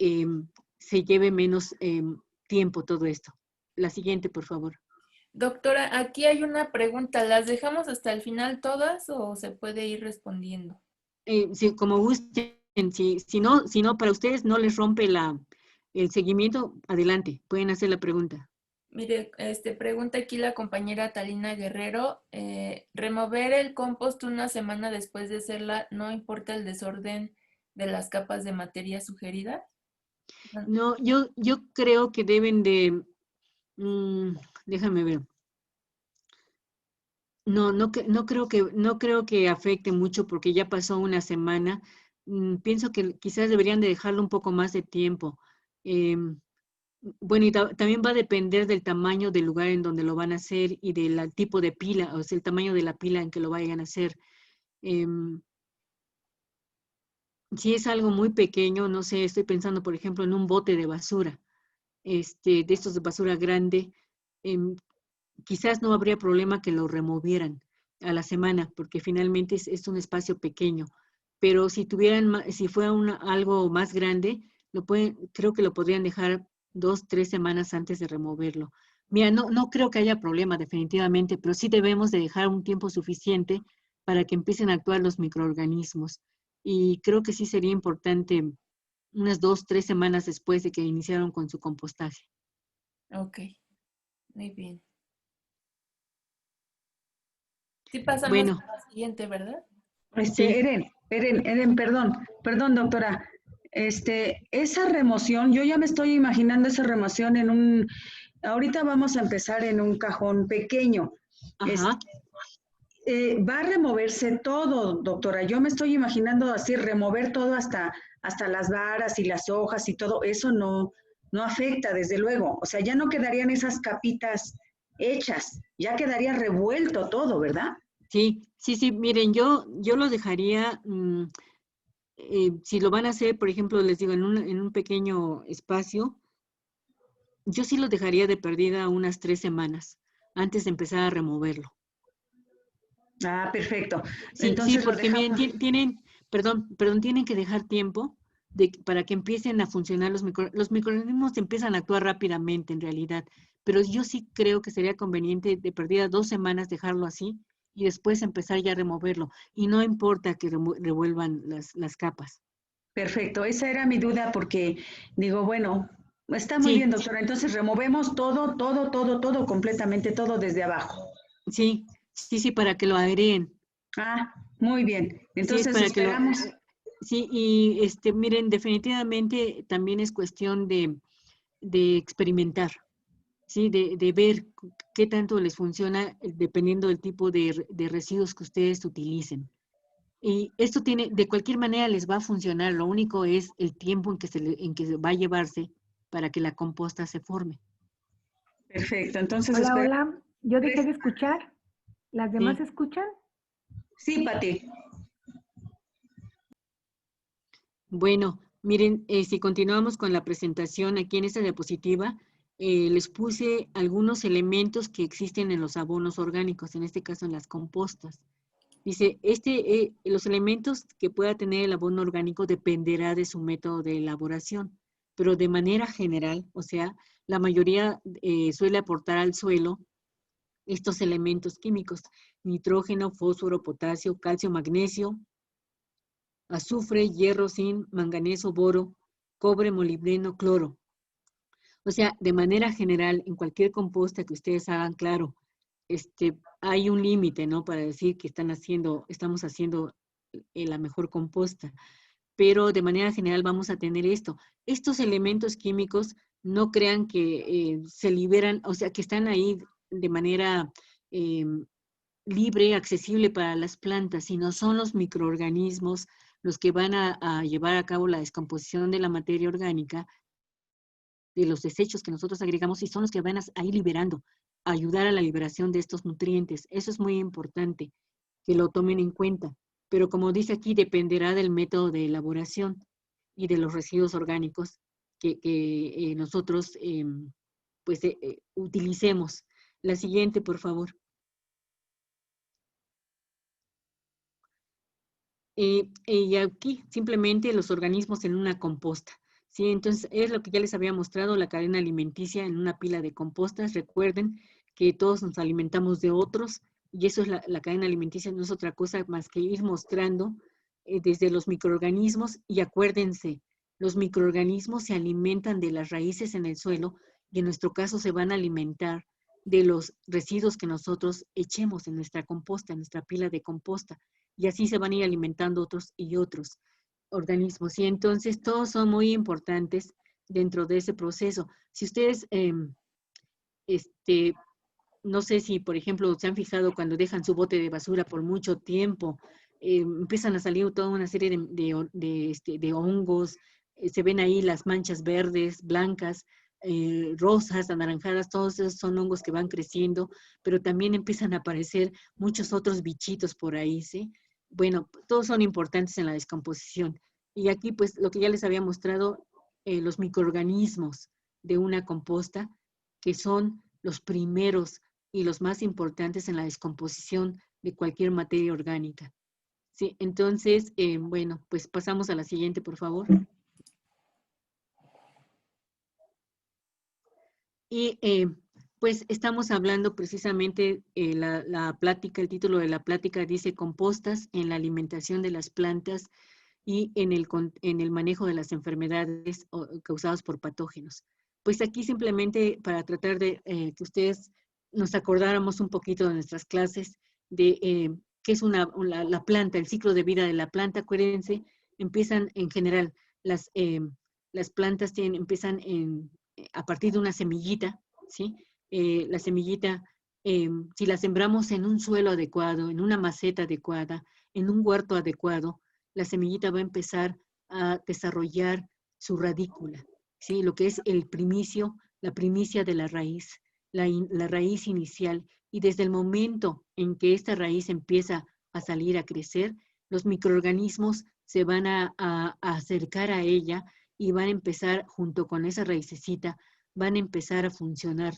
se lleve menos tiempo todo esto. La siguiente, por favor. Doctora, aquí hay una pregunta. ¿Las dejamos hasta el final todas o se puede ir respondiendo? Sí, como gusten. Si no, para ustedes no les rompe el seguimiento, adelante, pueden hacer la pregunta. Mire, pregunta aquí la compañera Talina Guerrero. Remover el compost una semana después de hacerla, ¿no importa el desorden de las capas de materia sugerida? No, yo creo que deben de, déjame ver. No creo que afecte mucho porque ya pasó una semana. Pienso que quizás deberían de dejarlo un poco más de tiempo. Bueno, y también va a depender del tamaño del lugar en donde lo van a hacer y del tipo de pila, o sea, el tamaño de la pila en que lo vayan a hacer. Si es algo muy pequeño, no sé, estoy pensando, por ejemplo, en un bote de basura, de estos de basura grande, quizás no habría problema que lo removieran a la semana, porque finalmente es un espacio pequeño. Pero si fuera algo más grande, creo que lo podrían dejar 2, 3 semanas antes de removerlo. Mira, no creo que haya problema definitivamente, pero sí debemos de dejar un tiempo suficiente para que empiecen a actuar los microorganismos. Y creo que sí sería importante unas 2, 3 semanas después de que iniciaron con su compostaje. Ok, muy bien. Sí pasamos Bueno, a la siguiente, ¿verdad? sí. Eren, perdón, doctora. Esa remoción, yo ya me estoy imaginando esa remoción ahorita vamos a empezar en un cajón pequeño. Ajá. Va a removerse todo, doctora. Yo me estoy imaginando así, remover todo hasta hasta las varas y las hojas y todo, eso no, no afecta, desde luego. O sea, ya no quedarían esas capitas hechas, ya quedaría revuelto todo, ¿verdad? Sí, sí, sí, miren, yo lo dejaría, si lo van a hacer, por ejemplo, les digo, en un pequeño espacio, yo sí lo dejaría de perdida unas 3 semanas antes de empezar a removerlo. Ah, perfecto. Sí, sí, Entonces lo porque miren, dejamos. perdón, tienen que dejar tiempo para que empiecen a funcionar los microorganismos empiezan a actuar rápidamente en realidad, pero yo sí creo que sería conveniente de perdida 2 semanas dejarlo así y después empezar ya a removerlo. Y no importa que revuelvan las capas. Perfecto, esa era mi duda porque digo, bueno, está muy bien, Sí, doctora. Entonces removemos todo, todo, todo, todo, completamente todo desde abajo. sí, sí, sí, para que lo agreguen. Ah, muy bien. Sí, es Entonces para que esperamos. sí, y miren, definitivamente también es cuestión de experimentar. Sí, de ver qué tanto les funciona dependiendo del tipo de residuos que ustedes utilicen. Y esto de cualquier manera les va a funcionar, lo único es el tiempo en que va a llevarse para que la composta se forme. Perfecto, entonces Hola, esperamos. hola. Yo dejé de escuchar. ¿Las demás Sí, escuchan? Sí, Pati. bueno, miren, si continuamos con la presentación aquí en esta diapositiva, les puse algunos elementos que existen en los abonos orgánicos, en este caso en las compostas. Dice, los elementos que pueda tener el abono orgánico dependerá de su método de elaboración, pero de manera general, o sea, la mayoría suele aportar al suelo estos elementos químicos, nitrógeno, fósforo, potasio, calcio, magnesio, azufre, hierro, zinc, manganeso, boro, cobre, molibdeno, cloro. O sea, de manera general, en cualquier composta que ustedes hagan, claro, hay un límite, ¿no? Para decir que estamos haciendo la mejor composta, pero de manera general vamos a tener esto. Estos elementos químicos no crean que se liberan, o sea, que están ahí de manera eh, libre, accesible para las plantas, sino son los microorganismos los que van a llevar a cabo la descomposición de la materia orgánica, de los desechos que nosotros agregamos, y son los que van a ir liberando, ayudar a la liberación de estos nutrientes. Eso es muy importante que lo tomen en cuenta. Pero como dice aquí, dependerá del método de elaboración y de los residuos orgánicos que nosotros utilicemos. La siguiente, por favor. Y aquí simplemente los organismos en una composta. Sí, entonces es lo que ya les había mostrado, la cadena alimenticia en una pila de compostas. Recuerden que todos nos alimentamos de otros y eso es la cadena alimenticia, no es otra cosa más que ir mostrando desde los microorganismos. Y acuérdense, los microorganismos se alimentan de las raíces en el suelo y en nuestro caso se van a alimentar de los residuos que nosotros echemos en nuestra composta, en nuestra pila de composta. Y así se van a ir alimentando otros y otros organismos. Y entonces todos son muy importantes dentro de ese proceso. Si ustedes, no sé si, por ejemplo, se han fijado cuando dejan su bote de basura por mucho tiempo, empiezan a salir toda una serie de hongos, se ven ahí las manchas verdes, blancas, rosas, anaranjadas, todos esos son hongos que van creciendo, pero también empiezan a aparecer muchos otros bichitos por ahí, ¿sí? Bueno, todos son importantes en la descomposición. Y aquí, pues, lo que ya les había mostrado, los microorganismos de una composta, que son los primeros y los más importantes en la descomposición de cualquier materia orgánica. Sí, entonces, bueno, pues pasamos a la siguiente, por favor. Y pues estamos hablando precisamente, la plática, el título de la plática dice compostas en la alimentación de las plantas y en el manejo de las enfermedades causadas por patógenos. Pues aquí simplemente para tratar de que ustedes nos acordáramos un poquito de nuestras clases de qué es la planta, el ciclo de vida de la planta. Acuérdense, empiezan en general, las plantas empiezan a partir de una semillita, ¿sí? La semillita, si la sembramos en un suelo adecuado, en una maceta adecuada, en un huerto adecuado, la semillita va a empezar a desarrollar su radícula, ¿sí? Lo que es la primicia de la raíz, la raíz inicial. Y desde el momento en que esta raíz empieza a salir, a crecer, los microorganismos se van a acercar a ella y van a empezar, junto con esa raicecita, van a empezar a funcionar.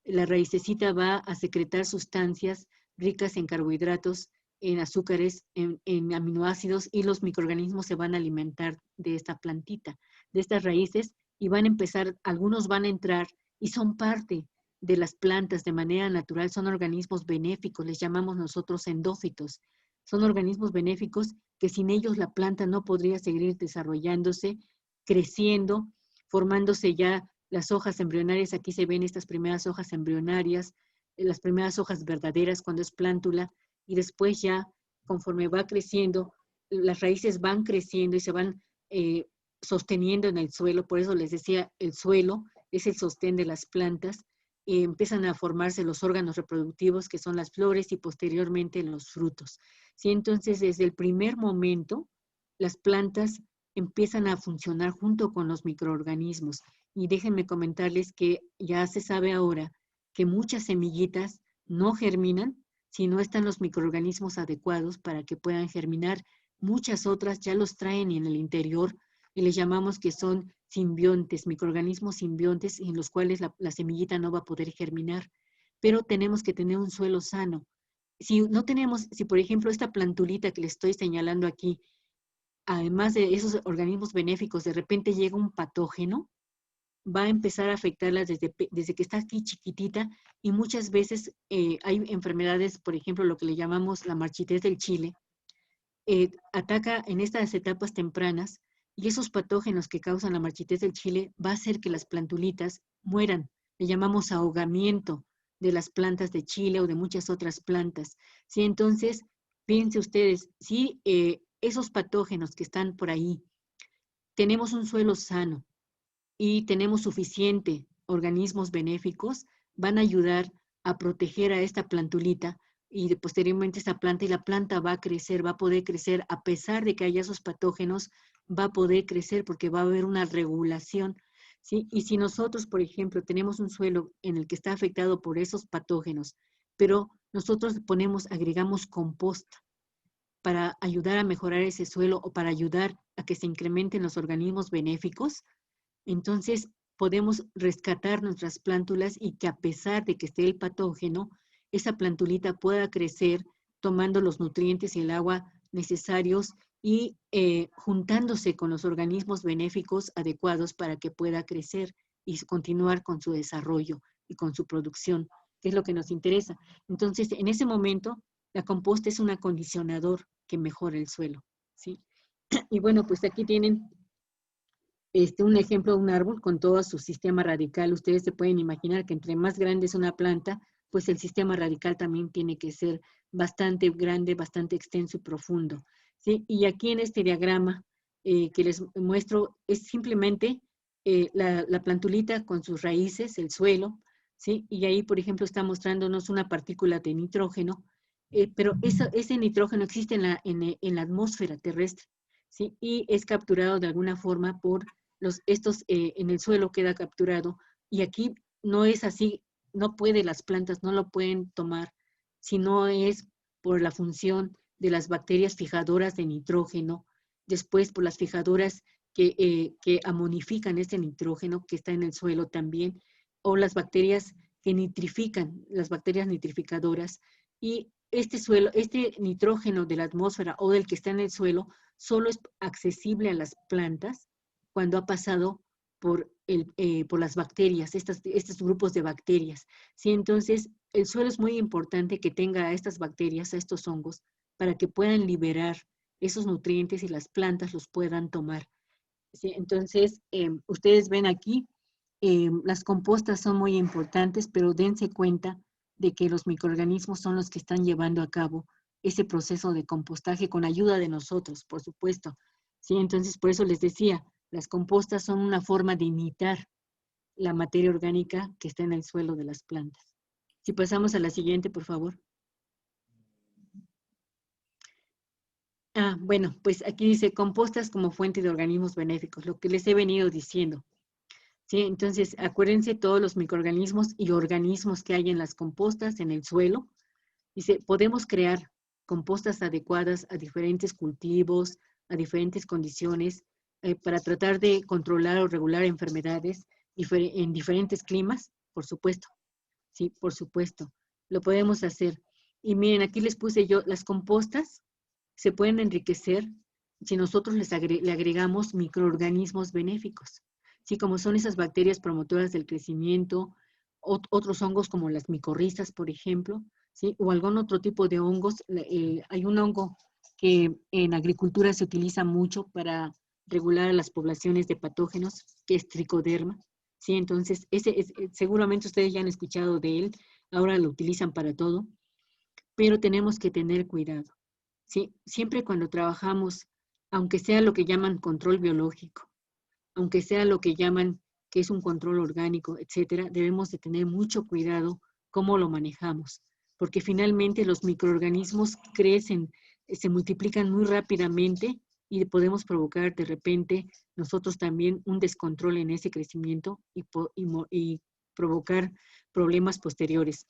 La raicecita va a secretar sustancias ricas en carbohidratos, en azúcares, en aminoácidos, y los microorganismos se van a alimentar de esta plantita, de estas raíces, y van a empezar, algunos van a entrar y son parte de las plantas de manera natural, son organismos benéficos, les llamamos nosotros endófitos. Son organismos benéficos que sin ellos la planta no podría seguir desarrollándose, creciendo, formándose ya las hojas embrionarias. Aquí se ven estas primeras hojas embrionarias, las primeras hojas verdaderas cuando es plántula, y después ya, conforme va creciendo, las raíces van creciendo y se van sosteniendo en el suelo. Por eso les decía, el suelo es el sostén de las plantas. Empiezan a formarse los órganos reproductivos, que son las flores, y posteriormente los frutos. ¿Sí? Entonces, desde el primer momento, las plantas empiezan a funcionar junto con los microorganismos. Y déjenme comentarles que ya se sabe ahora que muchas semillitas no germinan si no están los microorganismos adecuados para que puedan germinar. Muchas otras ya los traen en el interior y les llamamos que son simbiontes, microorganismos simbiontes, en los cuales la semillita no va a poder germinar. Pero tenemos que tener un suelo sano. Si no tenemos, si por ejemplo esta plantulita que les estoy señalando aquí, además de esos organismos benéficos, de repente llega un patógeno, va a empezar a afectarlas desde que está aquí chiquitita, y muchas veces hay enfermedades, por ejemplo, lo que le llamamos la marchitez del chile, ataca en estas etapas tempranas, y esos patógenos que causan la marchitez del chile va a hacer que las plantulitas mueran. Le llamamos ahogamiento de las plantas de chile o de muchas otras plantas. ¿Sí? Entonces, fíjense ustedes, si esos patógenos que están por ahí, tenemos un suelo sano y tenemos suficiente organismos benéficos, van a ayudar a proteger a esta plantulita, y posteriormente esta planta, y la planta va a crecer, va a poder crecer a pesar de que haya esos patógenos, va a poder crecer porque va a haber una regulación, ¿sí? Y si nosotros, por ejemplo, tenemos un suelo en el que está afectado por esos patógenos, pero nosotros agregamos compost para ayudar a mejorar ese suelo o para ayudar a que se incrementen los organismos benéficos, entonces podemos rescatar nuestras plántulas, y que a pesar de que esté el patógeno, esa plantulita pueda crecer tomando los nutrientes y el agua necesarios y juntándose con los organismos benéficos adecuados para que pueda crecer y continuar con su desarrollo y con su producción, que es lo que nos interesa. Entonces, en ese momento, la composta es un acondicionador que mejora el suelo, ¿sí? Y bueno, pues aquí tienen un ejemplo de un árbol con todo su sistema radical. Ustedes se pueden imaginar que entre más grande es una planta, pues el sistema radical también tiene que ser bastante grande, bastante extenso y profundo, ¿sí? Y aquí en este diagrama que les muestro es simplemente la plantulita con sus raíces, el suelo, ¿sí? Y ahí, por ejemplo, está mostrándonos una partícula de nitrógeno, pero ese nitrógeno existe en la atmósfera terrestre, ¿sí? Y es capturado de alguna forma por en el suelo queda capturado, y aquí no es así. Las plantas no lo pueden tomar si no es por la función de las bacterias fijadoras de nitrógeno, después por las fijadoras que amonifican este nitrógeno que está en el suelo también, o las bacterias que nitrifican, las bacterias nitrificadoras. Y este nitrógeno de la atmósfera o del que está en el suelo solo es accesible a las plantas cuando ha pasado por las bacterias, estos grupos de bacterias, ¿sí? Entonces, el suelo es muy importante que tenga a estas bacterias, a estos hongos, para que puedan liberar esos nutrientes y las plantas los puedan tomar, ¿sí? Entonces, ustedes ven aquí, las compostas son muy importantes, pero dense cuenta de que los microorganismos son los que están llevando a cabo ese proceso de compostaje con ayuda de nosotros, por supuesto, ¿sí? Entonces, por eso les decía, las compostas son una forma de imitar la materia orgánica que está en el suelo de las plantas. Si pasamos a la siguiente, por favor. Bueno, pues aquí dice compostas como fuente de organismos benéficos, lo que les he venido diciendo. ¿Sí? Entonces, acuérdense todos los microorganismos y organismos que hay en las compostas, en el suelo. Dice, podemos crear compostas adecuadas a diferentes cultivos, a diferentes condiciones, para tratar de controlar o regular enfermedades en diferentes climas, por supuesto. Sí, por supuesto. Lo podemos hacer. Y miren, aquí les puse yo, las compostas se pueden enriquecer si nosotros le agregamos microorganismos benéficos, ¿sí? Como son esas bacterias promotoras del crecimiento, otros hongos como las micorrizas, por ejemplo, ¿sí? O algún otro tipo de hongos. Hay un hongo que en agricultura se utiliza mucho para regular las poblaciones de patógenos, que es tricoderma, ¿sí? Entonces, seguramente ustedes ya han escuchado de él, ahora lo utilizan para todo, pero tenemos que tener cuidado. ¿Sí? Siempre cuando trabajamos, aunque sea lo que llaman control biológico, aunque sea lo que llaman que es un control orgánico, etcétera, debemos de tener mucho cuidado cómo lo manejamos, porque finalmente los microorganismos crecen, se multiplican muy rápidamente y podemos provocar de repente nosotros también un descontrol en ese crecimiento y provocar problemas posteriores.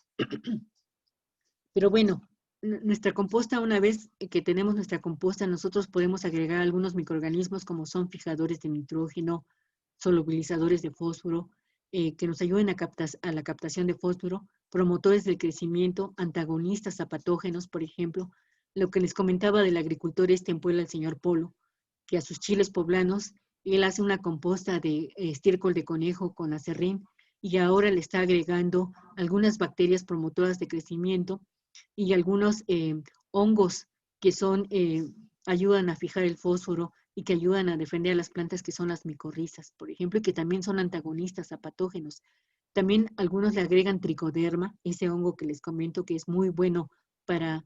Pero bueno, nuestra composta, una vez que tenemos nuestra composta, nosotros podemos agregar algunos microorganismos como son fijadores de nitrógeno, solubilizadores de fósforo, que nos ayuden a la captación de fósforo, promotores del crecimiento, antagonistas a patógenos, por ejemplo, lo que les comentaba del agricultor en Puebla, el señor Polo, que a sus chiles poblanos, él hace una composta de estiércol de conejo con acerrín y ahora le está agregando algunas bacterias promotoras de crecimiento y algunos hongos que ayudan a fijar el fósforo y que ayudan a defender a las plantas, que son las micorrizas, por ejemplo, y que también son antagonistas a patógenos. También algunos le agregan tricoderma, ese hongo que les comento que es muy bueno para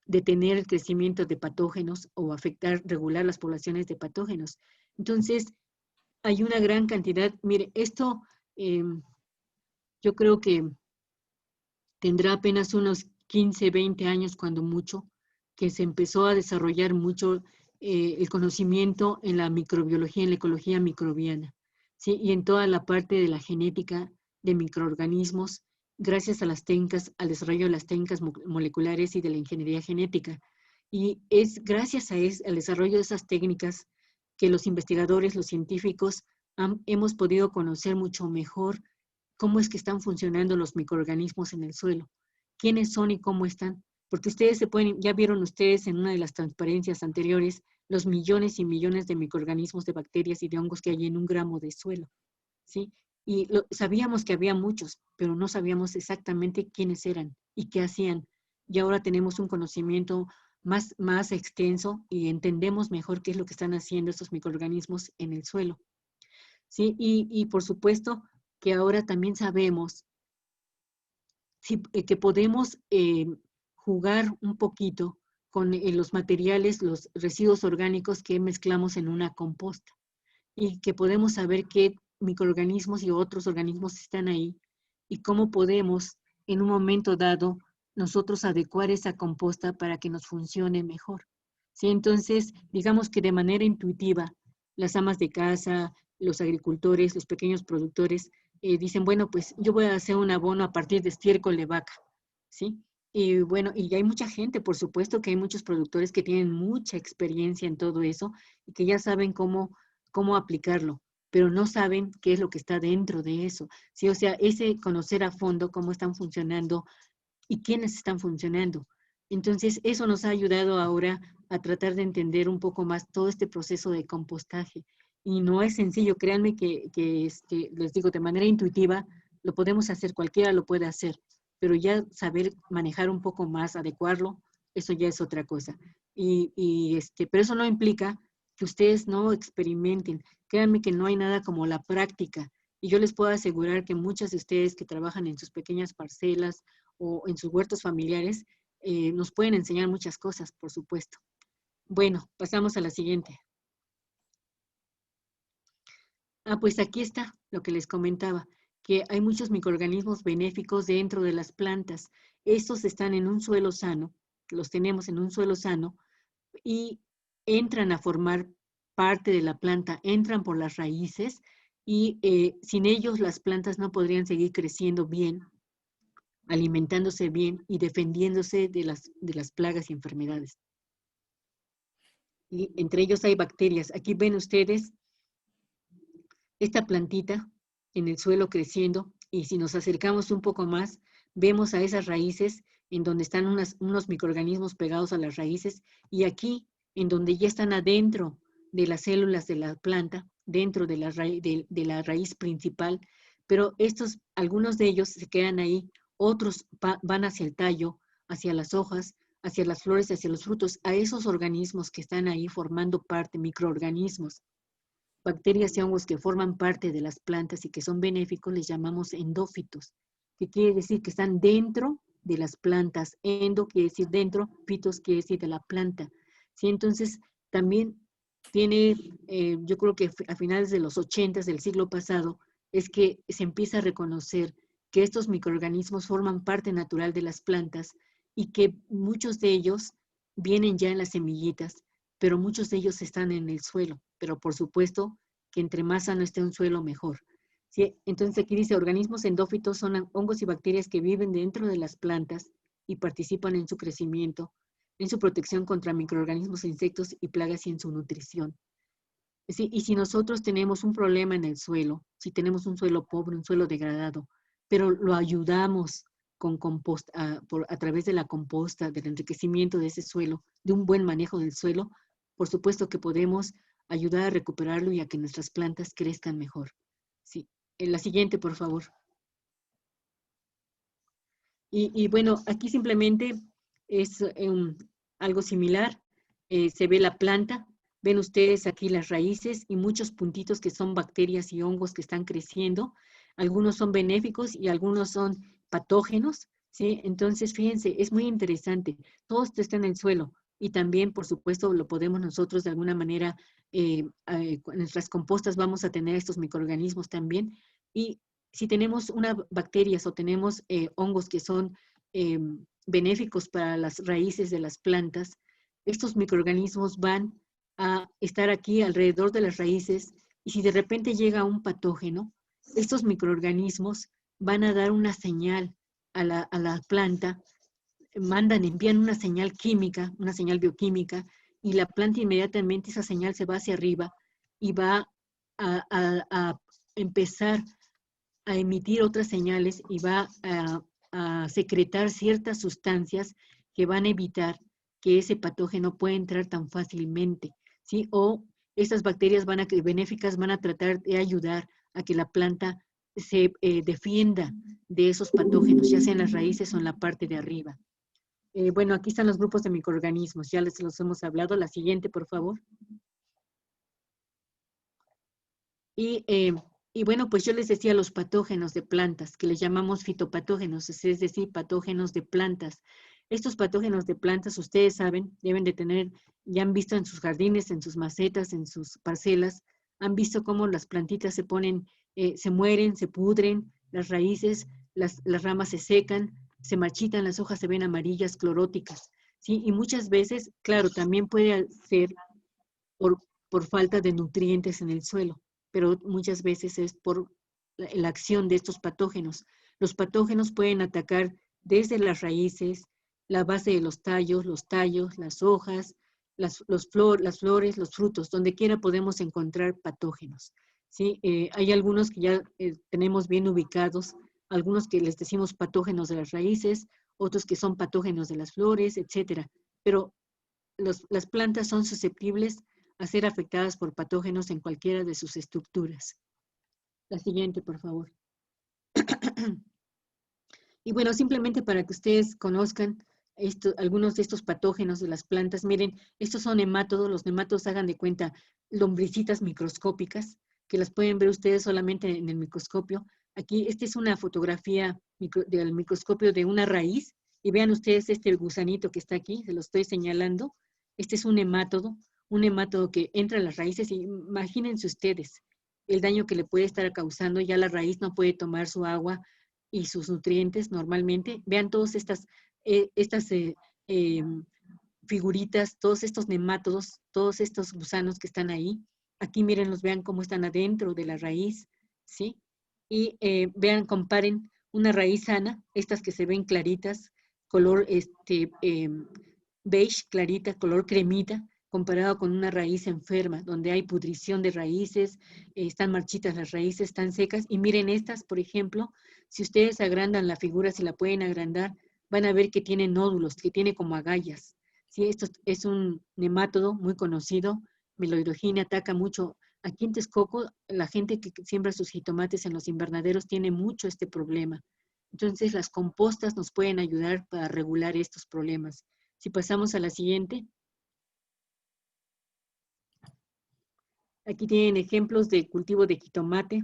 detener el crecimiento de patógenos o regular las poblaciones de patógenos. Entonces, hay una gran cantidad. Mire, esto yo creo que tendrá apenas unos 15, 20 años cuando mucho, que se empezó a desarrollar mucho el conocimiento en la microbiología, en la ecología microbiana, ¿sí? Y en toda la parte de la genética de microorganismos, gracias a las técnicas, al desarrollo de las técnicas moleculares y de la ingeniería genética. Y es gracias al desarrollo de esas técnicas que los investigadores, los científicos, hemos podido conocer mucho mejor cómo es que están funcionando los microorganismos en el suelo, quiénes son y cómo están, porque ya vieron ustedes en una de las transparencias anteriores los millones y millones de microorganismos, de bacterias y de hongos que hay en un gramo de suelo, ¿sí? Y sabíamos que había muchos, pero no sabíamos exactamente quiénes eran y qué hacían. Y ahora tenemos un conocimiento más extenso y entendemos mejor qué es lo que están haciendo estos microorganismos en el suelo, ¿sí? Y por supuesto que ahora también sabemos que podemos jugar un poquito con los materiales, los residuos orgánicos que mezclamos en una composta y que podemos saber qué microorganismos y otros organismos están ahí y cómo podemos en un momento dado nosotros adecuar esa composta para que nos funcione mejor. ¿Sí? Entonces, digamos que de manera intuitiva, las amas de casa, los agricultores, los pequeños productores, dicen, bueno, pues yo voy a hacer un abono a partir de estiércol de vaca, ¿sí? Y bueno, y hay mucha gente, por supuesto que hay muchos productores que tienen mucha experiencia en todo eso y que ya saben cómo aplicarlo, pero no saben qué es lo que está dentro de eso, ¿sí? O sea, ese conocer a fondo cómo están funcionando y quiénes están funcionando. Entonces, eso nos ha ayudado ahora a tratar de entender un poco más todo este proceso de compostaje. Y no es sencillo, créanme que les digo, de manera intuitiva, lo podemos hacer, cualquiera lo puede hacer, pero ya saber manejar un poco más, adecuarlo, eso ya es otra cosa. Pero eso no implica que ustedes no experimenten. Créanme que no hay nada como la práctica. Y yo les puedo asegurar que muchas de ustedes que trabajan en sus pequeñas parcelas o en sus huertos familiares, nos pueden enseñar muchas cosas, por supuesto. Bueno, pasamos a la siguiente. Pues aquí está lo que les comentaba, que hay muchos microorganismos benéficos dentro de las plantas. Estos están en un suelo sano, los tenemos en un suelo sano, y entran a formar parte de la planta, entran por las raíces y sin ellos las plantas no podrían seguir creciendo bien, alimentándose bien y defendiéndose de las plagas y enfermedades. Y entre ellos hay bacterias. Aquí ven ustedes esta plantita en el suelo creciendo, y si nos acercamos un poco más, vemos a esas raíces en donde están unos microorganismos pegados a las raíces, y aquí en donde ya están adentro de las células de la planta, dentro de la raíz principal, pero algunos de ellos se quedan ahí, otros van hacia el tallo, hacia las hojas, hacia las flores, hacia los frutos, a esos organismos que están ahí formando parte, microorganismos. Bacterias y hongos que forman parte de las plantas y que son benéficos les llamamos endófitos, que quiere decir que están dentro de las plantas. Endo quiere decir dentro, fitos quiere decir de la planta. ¿Sí? Entonces, también tiene, yo creo que a finales de los 80 del siglo pasado, es que se empieza a reconocer que estos microorganismos forman parte natural de las plantas y que muchos de ellos vienen ya en las semillitas, pero muchos de ellos están en el suelo. Pero por supuesto que entre más sano esté un suelo, mejor. ¿Sí? Entonces aquí dice, organismos endófitos son hongos y bacterias que viven dentro de las plantas y participan en su crecimiento, en su protección contra microorganismos, insectos y plagas y en su nutrición. ¿Sí? Y si nosotros tenemos un problema en el suelo, si tenemos un suelo pobre, un suelo degradado, pero lo ayudamos con composta, a través de la composta, del enriquecimiento de ese suelo, de un buen manejo del suelo, por supuesto que podemos ayudar a recuperarlo y a que nuestras plantas crezcan mejor. Sí. En la siguiente, por favor. Y bueno, aquí simplemente es algo similar. Se ve la planta. Ven ustedes aquí las raíces y muchos puntitos que son bacterias y hongos que están creciendo. Algunos son benéficos y algunos son patógenos, ¿sí? Entonces, fíjense, es muy interesante. Todo esto está en el suelo y también, por supuesto, lo podemos nosotros de alguna manera, en nuestras compostas vamos a tener estos microorganismos también. Y si tenemos bacterias o tenemos hongos que son benéficos para las raíces de las plantas, estos microorganismos van a estar aquí alrededor de las raíces, y si de repente llega un patógeno, estos microorganismos van a dar una señal a la planta, envían una señal química, una señal bioquímica, y la planta inmediatamente esa señal se va hacia arriba y va a empezar a emitir otras señales y va a secretar ciertas sustancias que van a evitar que ese patógeno pueda entrar tan fácilmente, ¿sí? O estas bacterias benéficas van a tratar de ayudar a que la planta se defienda de esos patógenos, ya sea en las raíces o en la parte de arriba. Bueno, aquí están los grupos de microorganismos, ya les los hemos hablado. La siguiente, por favor. Y bueno, pues yo les decía los patógenos de plantas, que les llamamos fitopatógenos, es decir, patógenos de plantas. Estos patógenos de plantas, ustedes saben, deben de tener, ya han visto en sus jardines, en sus macetas, en sus parcelas, han visto cómo las plantitas se ponen, se mueren, se pudren, las raíces, las ramas se secan, se marchitan, las hojas se ven amarillas, cloróticas, ¿sí? Y muchas veces, claro, también puede ser por falta de nutrientes en el suelo, pero muchas veces es por la acción de estos patógenos. Los patógenos pueden atacar desde las raíces, la base de los tallos, las hojas, las flores, los frutos, donde quiera podemos encontrar patógenos, ¿sí? Hay algunos que ya tenemos bien ubicados, algunos que les decimos patógenos de las raíces, otros que son patógenos de las flores, etcétera. Pero las plantas son susceptibles a ser afectadas por patógenos en cualquiera de sus estructuras. La siguiente, por favor. Y bueno, simplemente para que ustedes conozcan algunos de estos patógenos de las plantas, miren, estos son nemátodos. Los nemátodos, hagan de cuenta, lombricitas microscópicas, que las pueden ver ustedes solamente en el microscopio. Aquí, esta es una fotografía del microscopio de una raíz, y vean ustedes este gusanito que está aquí, se lo estoy señalando. Este es un nemátodo que entra a las raíces, y imagínense ustedes el daño que le puede estar causando. Ya la raíz no puede tomar su agua y sus nutrientes normalmente. Vean todas estas figuritas, todos estos nemátodos, todos estos gusanos que están ahí. Aquí mírenlos, vean cómo están adentro de la raíz, ¿sí? Y vean, comparen una raíz sana, estas que se ven claritas, color beige, clarita, color cremita, comparado con una raíz enferma, donde hay pudrición de raíces, están marchitas las raíces, están secas. Y miren estas, por ejemplo, si ustedes agrandan la figura, si la pueden agrandar, van a ver que tiene nódulos, que tiene como agallas. ¿Sí? Esto es un nemátodo muy conocido, Meloidogyne, ataca mucho. Aquí en Texcoco, la gente que siembra sus jitomates en los invernaderos tiene mucho este problema. Entonces, las compostas nos pueden ayudar para regular estos problemas. Si pasamos a la siguiente. Aquí tienen ejemplos de cultivo de jitomate.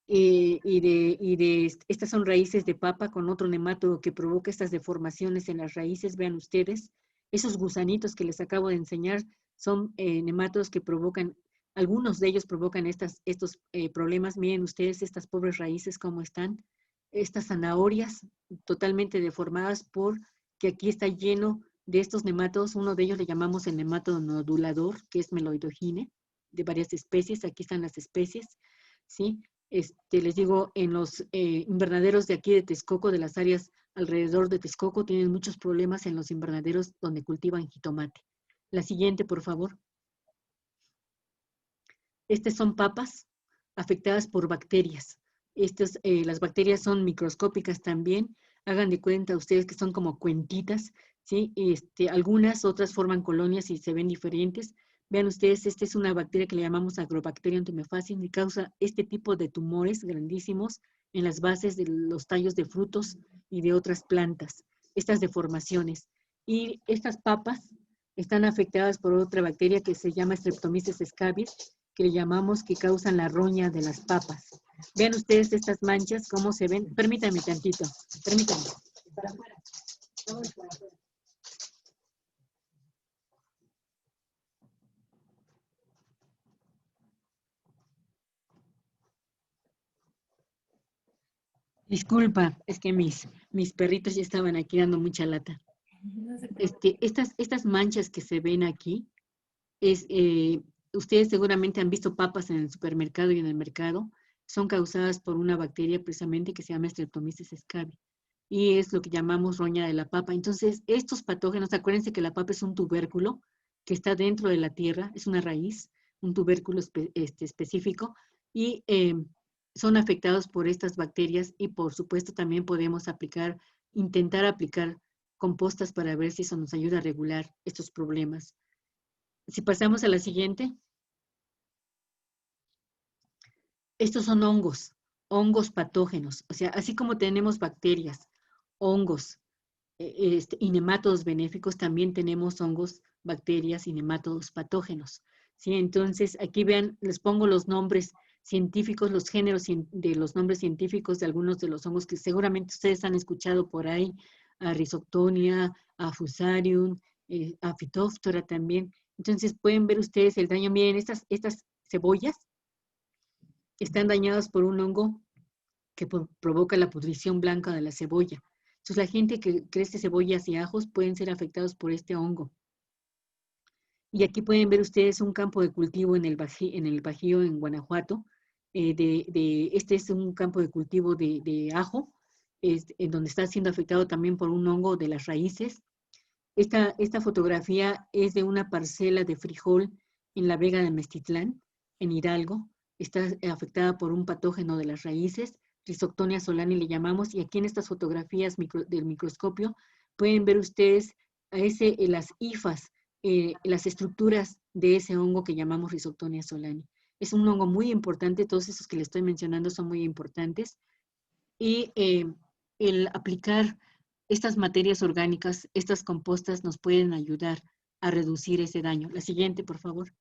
Estas son raíces de papa con otro nemátodo que provoca estas deformaciones en las raíces. Vean ustedes, esos gusanitos que les acabo de enseñar son nemátodos que provocan, algunos de ellos provocan estos problemas. Miren ustedes estas pobres raíces cómo están. Estas zanahorias totalmente deformadas porque aquí está lleno de estos nemátodos. Uno de ellos le llamamos el nemátodo nodulador, que es Meloidogyne, de varias especies. Aquí están las especies, ¿sí? Les digo, en los invernaderos de aquí de Texcoco, de las áreas alrededor de Texcoco, tienen muchos problemas en los invernaderos donde cultivan jitomate. La siguiente, por favor. Estas son papas afectadas por bacterias. Las bacterias son microscópicas también. Hagan de cuenta ustedes que son como cuentitas, ¿sí? Algunas, otras forman colonias y se ven diferentes. Vean ustedes, esta es una bacteria que le llamamos Agrobacterium tumefaciens y causa este tipo de tumores grandísimos en las bases de los tallos de frutos y de otras plantas, estas deformaciones. Y estas papas están afectadas por otra bacteria que se llama Streptomyces scabies, que le llamamos que causan la roña de las papas. Vean ustedes estas manchas, cómo se ven. Permítanme tantito, permítanme. Para afuera. Vamos para afuera. Disculpa, es que mis perritos ya estaban aquí dando mucha lata. Estas manchas que se ven aquí, ustedes seguramente han visto papas en el supermercado y en el mercado, son causadas por una bacteria precisamente que se llama Streptomyces scabies. Y es lo que llamamos roña de la papa. Entonces, estos patógenos, acuérdense que la papa es un tubérculo que está dentro de la tierra, es una raíz, un tubérculo específico, y son afectados por estas bacterias y por supuesto también podemos intentar aplicar compostas para ver si eso nos ayuda a regular estos problemas. Si pasamos a la siguiente. Estos son hongos patógenos. O sea, así como tenemos bacterias, hongos y nemátodos benéficos, también tenemos hongos, bacterias y nemátodos patógenos. ¿Sí? Entonces, aquí vean, les pongo los nombres científicos, los géneros de los nombres científicos de algunos de los hongos que seguramente ustedes han escuchado por ahí, a Rhizoctonia, a Fusarium, a Phytophthora también. Entonces, pueden ver ustedes el daño. Miren, estas cebollas están dañadas por un hongo que provoca la pudrición blanca de la cebolla. Entonces, la gente que crece cebollas y ajos pueden ser afectados por este hongo. Y aquí pueden ver ustedes un campo de cultivo en el Bajío, en Guanajuato. Este es un campo de cultivo de ajo, en donde está siendo afectado también por un hongo de las raíces. Esta fotografía es de una parcela de frijol en la Vega de Meztitlán, en Hidalgo. Está afectada por un patógeno de las raíces, Rhizoctonia solani le llamamos, y aquí en estas fotografías del microscopio pueden ver ustedes las hifas, las estructuras de ese hongo que llamamos Rhizoctonia solani. Es un hongo muy importante, todos esos que les estoy mencionando son muy importantes, y el aplicar estas materias orgánicas, estas compostas nos pueden ayudar a reducir ese daño. La siguiente, por favor.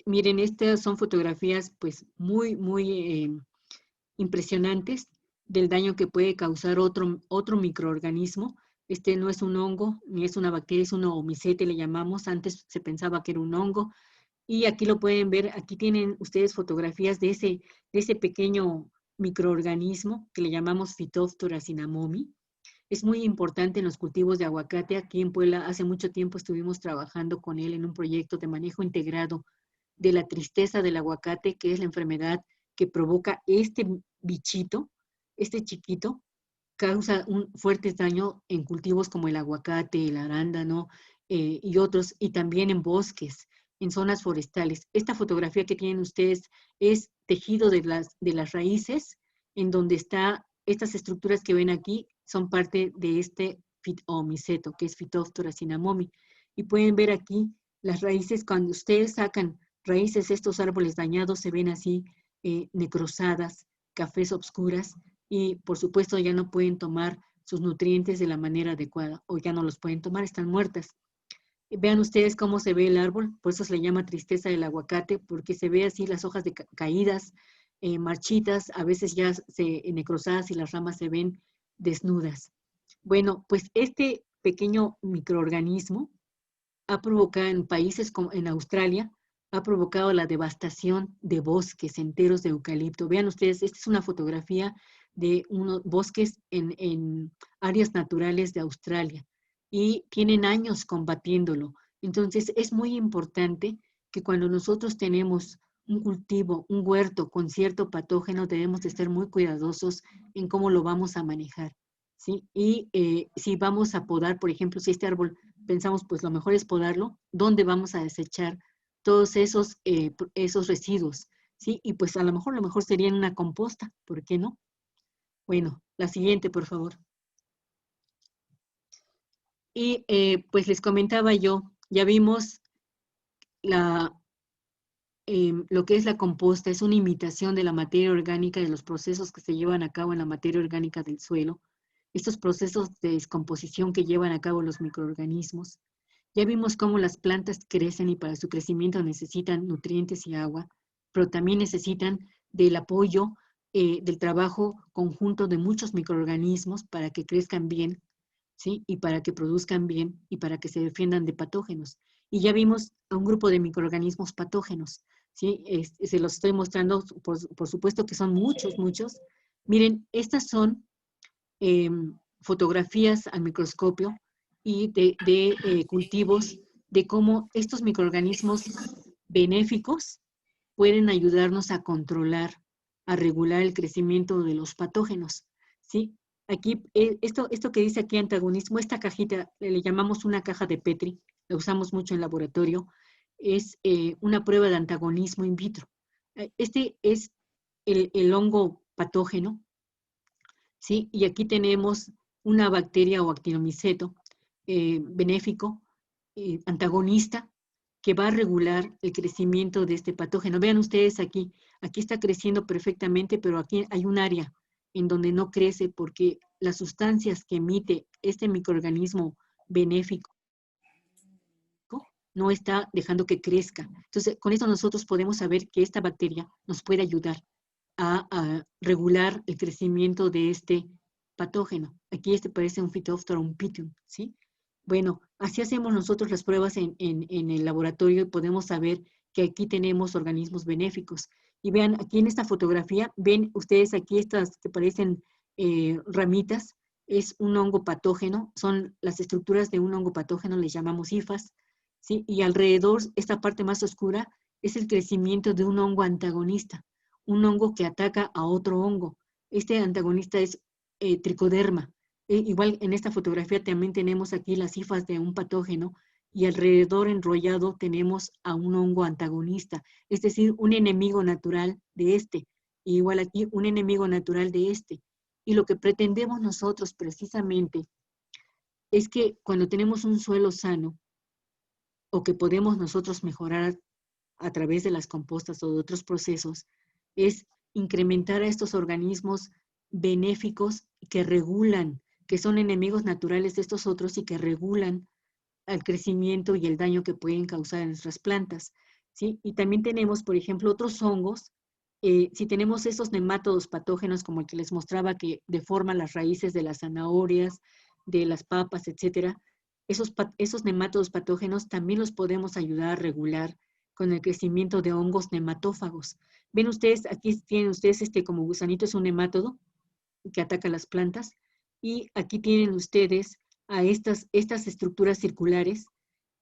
Miren, estas son fotografías pues muy impresionantes del daño que puede causar otro microorganismo. Este no es un hongo, ni es una bacteria, es un oomicete, le llamamos. Antes se pensaba que era un hongo. Y aquí lo pueden ver, aquí tienen ustedes fotografías de ese pequeño microorganismo que le llamamos Phytophthora cinnamomi. Es muy importante en los cultivos de aguacate. Aquí en Puebla hace mucho tiempo estuvimos trabajando con él en un proyecto de manejo integrado de la tristeza del aguacate, que es la enfermedad que provoca este bichito, este chiquito, causa un fuerte daño en cultivos como el aguacate, el arándano y otros, y también en bosques, en zonas forestales. Esta fotografía que tienen ustedes es tejido de las raíces, en donde está, estas estructuras que ven aquí son parte de este miceto, que es Phytophthora cinnamomi. Y pueden ver aquí las raíces, cuando ustedes sacan raíces de estos árboles dañados, se ven así necrosadas, cafés oscuras, y por supuesto ya no pueden tomar sus nutrientes de la manera adecuada, o ya no los pueden tomar, están muertas. Vean ustedes cómo se ve el árbol, por eso se le llama tristeza del aguacate, porque se ve así las hojas caídas, marchitas, a veces ya necrosadas y las ramas se ven desnudas. Bueno, pues este pequeño microorganismo ha provocado en países como en Australia, ha provocado la devastación de bosques enteros de eucalipto. Vean ustedes, esta es una fotografía de unos bosques en áreas naturales de Australia y tienen años combatiéndolo. Entonces es muy importante que cuando nosotros tenemos un cultivo, un huerto con cierto patógeno, debemos de estar muy cuidadosos en cómo lo vamos a manejar, ¿sí? Y si vamos a podar, por ejemplo, si este árbol pensamos, pues lo mejor es podarlo, ¿dónde vamos a desechar todos esos residuos? ¿Sí? Y pues a lo mejor sería en una composta, ¿por qué no? Bueno, la siguiente, por favor. Y pues les comentaba yo, ya vimos lo que es la composta, es una imitación de la materia orgánica, de los procesos que se llevan a cabo en la materia orgánica del suelo, estos procesos de descomposición que llevan a cabo los microorganismos. Ya vimos cómo las plantas crecen y para su crecimiento necesitan nutrientes y agua, pero también necesitan del apoyo, del trabajo conjunto de muchos microorganismos para que crezcan bien, ¿sí? Y para que produzcan bien y para que se defiendan de patógenos. Y ya vimos a un grupo de microorganismos patógenos, ¿sí? Se los estoy mostrando, por supuesto que son muchos, muchos. Miren, estas son fotografías al microscopio y de cultivos, de cómo estos microorganismos benéficos pueden ayudarnos a controlar, a regular el crecimiento de los patógenos, ¿sí? Aquí, esto que dice aquí antagonismo, esta cajita le llamamos una caja de Petri, la usamos mucho en laboratorio, es una prueba de antagonismo in vitro. Este es el hongo patógeno, ¿sí? Y aquí tenemos una bacteria o actinomiceto benéfico, antagonista, que va a regular el crecimiento de este patógeno. Vean ustedes aquí está creciendo perfectamente, pero aquí hay un área en donde no crece porque las sustancias que emite este microorganismo benéfico no está dejando que crezca. Entonces, con esto nosotros podemos saber que esta bacteria nos puede ayudar a regular el crecimiento de este patógeno. Aquí este parece un Phytophthora, un Pythium, ¿sí? Bueno, así hacemos nosotros las pruebas en el laboratorio y podemos saber que aquí tenemos organismos benéficos. Y vean, aquí en esta fotografía, ven ustedes aquí estas que parecen ramitas, es un hongo patógeno, son las estructuras de un hongo patógeno, les llamamos hifas, ¿sí? Y alrededor, esta parte más oscura, es el crecimiento de un hongo antagonista, un hongo que ataca a otro hongo. Este antagonista es tricoderma. Igual en esta fotografía también tenemos aquí las hifas de un patógeno y alrededor enrollado tenemos a un hongo antagonista, es decir, un enemigo natural de este. Y igual aquí un enemigo natural de este. Y lo que pretendemos nosotros precisamente es que cuando tenemos un suelo sano o que podemos nosotros mejorar a través de las compostas o de otros procesos, es incrementar a estos organismos benéficos que regulan, que son enemigos naturales de estos otros y que regulan el crecimiento y el daño que pueden causar en nuestras plantas, ¿sí? Y también tenemos, por ejemplo, otros hongos. Si tenemos esos nemátodos patógenos como el que les mostraba que deforman las raíces de las zanahorias, de las papas, etcétera, esos nemátodos patógenos también los podemos ayudar a regular con el crecimiento de hongos nematófagos. Ven ustedes, aquí tienen ustedes como gusanito, es un nemátodo que ataca las plantas. Y aquí tienen ustedes a estas estructuras circulares,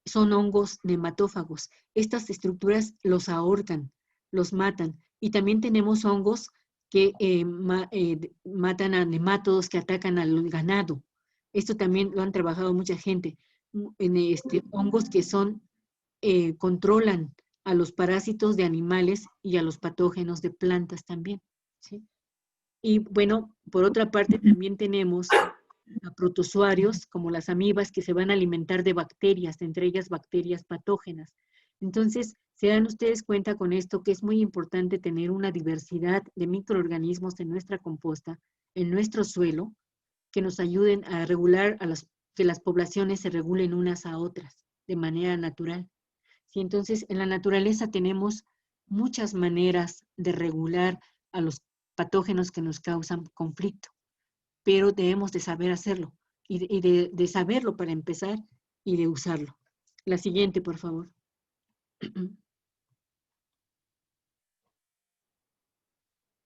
son hongos nematófagos. Estas estructuras los ahorcan, los matan. Y también tenemos hongos que matan a nemátodos que atacan al ganado. Esto también lo han trabajado mucha gente. Hongos que controlan a los parásitos de animales y a los patógenos de plantas también, ¿sí? Y bueno, por otra parte también tenemos a protozoarios como las amibas que se van a alimentar de bacterias, entre ellas bacterias patógenas. Entonces, se dan ustedes cuenta con esto que es muy importante tener una diversidad de microorganismos en nuestra composta, en nuestro suelo, que nos ayuden a regular, que las poblaciones se regulen unas a otras de manera natural. ¿Sí? Entonces, en la naturaleza tenemos muchas maneras de regular a los patógenos que nos causan conflicto, pero debemos de saber hacerlo y de saberlo para empezar y de usarlo. La siguiente, por favor.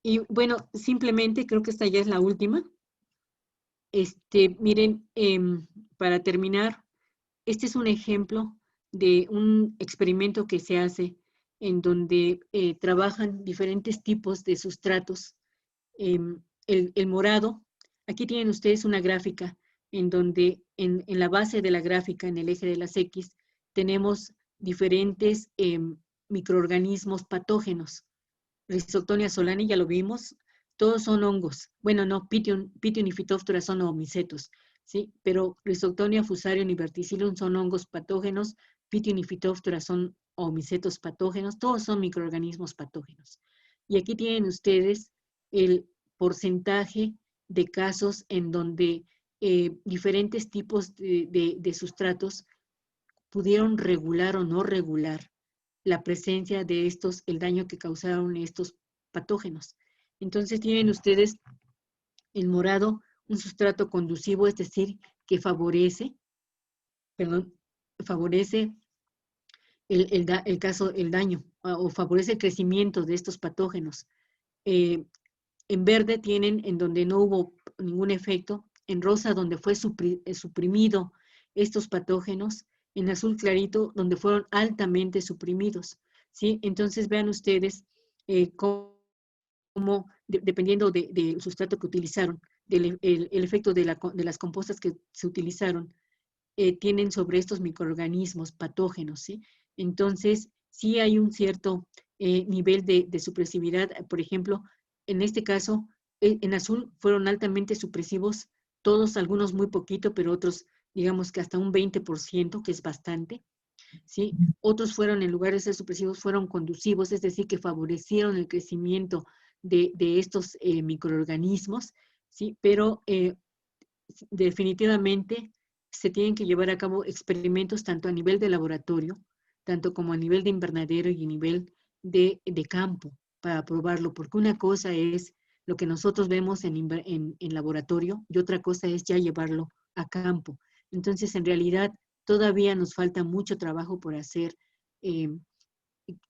Y bueno, simplemente creo que esta ya es la última. Miren, para terminar, este es un ejemplo de un experimento que se hace en donde trabajan diferentes tipos de sustratos. El morado, aquí tienen ustedes una gráfica en donde en la base de la gráfica, en el eje de las X, tenemos diferentes microorganismos patógenos. Rhizoctonia solani, ya lo vimos, todos son hongos. Bueno, no, Pythium y Phytophthora son omicetos, ¿sí? Pero Rhizoctonia, Fusarium y Verticillium son hongos patógenos, Pythium y Phytophthora son omicetos patógenos, todos son microorganismos patógenos. Y aquí tienen ustedes el porcentaje de casos en donde diferentes tipos de sustratos pudieron regular o no regular la presencia de el daño que causaron estos patógenos. Entonces tienen ustedes en morado un sustrato conducivo, es decir, que favorece el daño o favorece el crecimiento de estos patógenos. En verde tienen en donde no hubo ningún efecto, en rosa donde fue suprimido estos patógenos, en azul clarito donde fueron altamente suprimidos, ¿sí? Entonces vean ustedes cómo dependiendo del sustrato que utilizaron, el efecto de las compostas que se utilizaron, tienen sobre estos microorganismos patógenos, ¿sí? Entonces, sí hay un cierto nivel de supresividad. Por ejemplo, en este caso, en azul fueron altamente supresivos, todos, algunos muy poquito, pero otros, digamos que hasta un 20%, que es bastante, ¿sí? Otros fueron, en lugar de ser supresivos, fueron conducivos, es decir, que favorecieron el crecimiento de estos microorganismos, ¿sí? Pero definitivamente se tienen que llevar a cabo experimentos tanto a nivel de laboratorio, tanto como a nivel de invernadero y a nivel de campo para probarlo, porque una cosa es lo que nosotros vemos en laboratorio y otra cosa es ya llevarlo a campo. Entonces, en realidad, todavía nos falta mucho trabajo por hacer.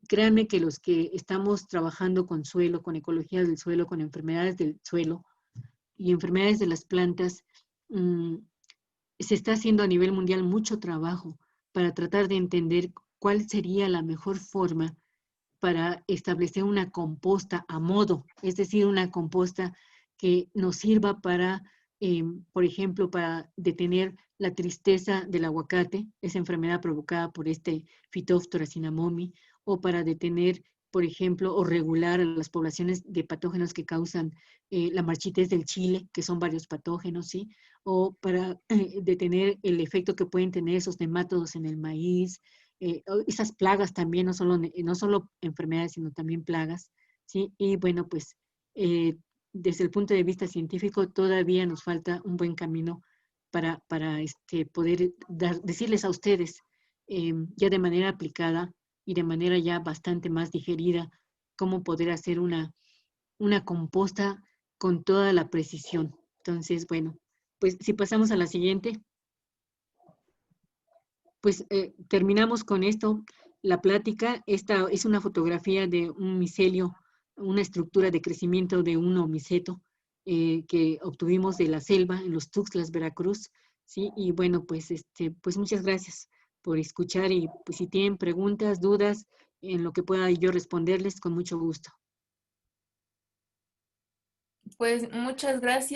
Créanme que los que estamos trabajando con suelo, con ecología del suelo, con enfermedades del suelo y enfermedades de las plantas, se está haciendo a nivel mundial mucho trabajo para tratar de entender cuál sería la mejor forma para establecer una composta a modo, es decir, una composta que nos sirva para, por ejemplo, para detener la tristeza del aguacate, esa enfermedad provocada por Phytophthora cinnamomi, o para detener, por ejemplo, o regular las poblaciones de patógenos que causan la marchitez del chile, que son varios patógenos, ¿sí? O para detener el efecto que pueden tener esos nemátodos en el maíz, esas plagas también, no solo enfermedades, sino también plagas, ¿sí? Y bueno, pues desde el punto de vista científico todavía nos falta un buen camino para poder decirles a ustedes ya de manera aplicada y de manera ya bastante más digerida cómo poder hacer una composta con toda la precisión. Entonces, bueno, pues si pasamos a la siguiente. Pues terminamos con esto, la plática. Esta es una fotografía de un micelio, una estructura de crecimiento de un omiceto. que obtuvimos de la selva en los Tuxtlas, Veracruz, ¿sí? Y bueno, pues, pues muchas gracias por escuchar y pues si tienen preguntas, dudas, en lo que pueda yo responderles, con mucho gusto. Pues muchas gracias.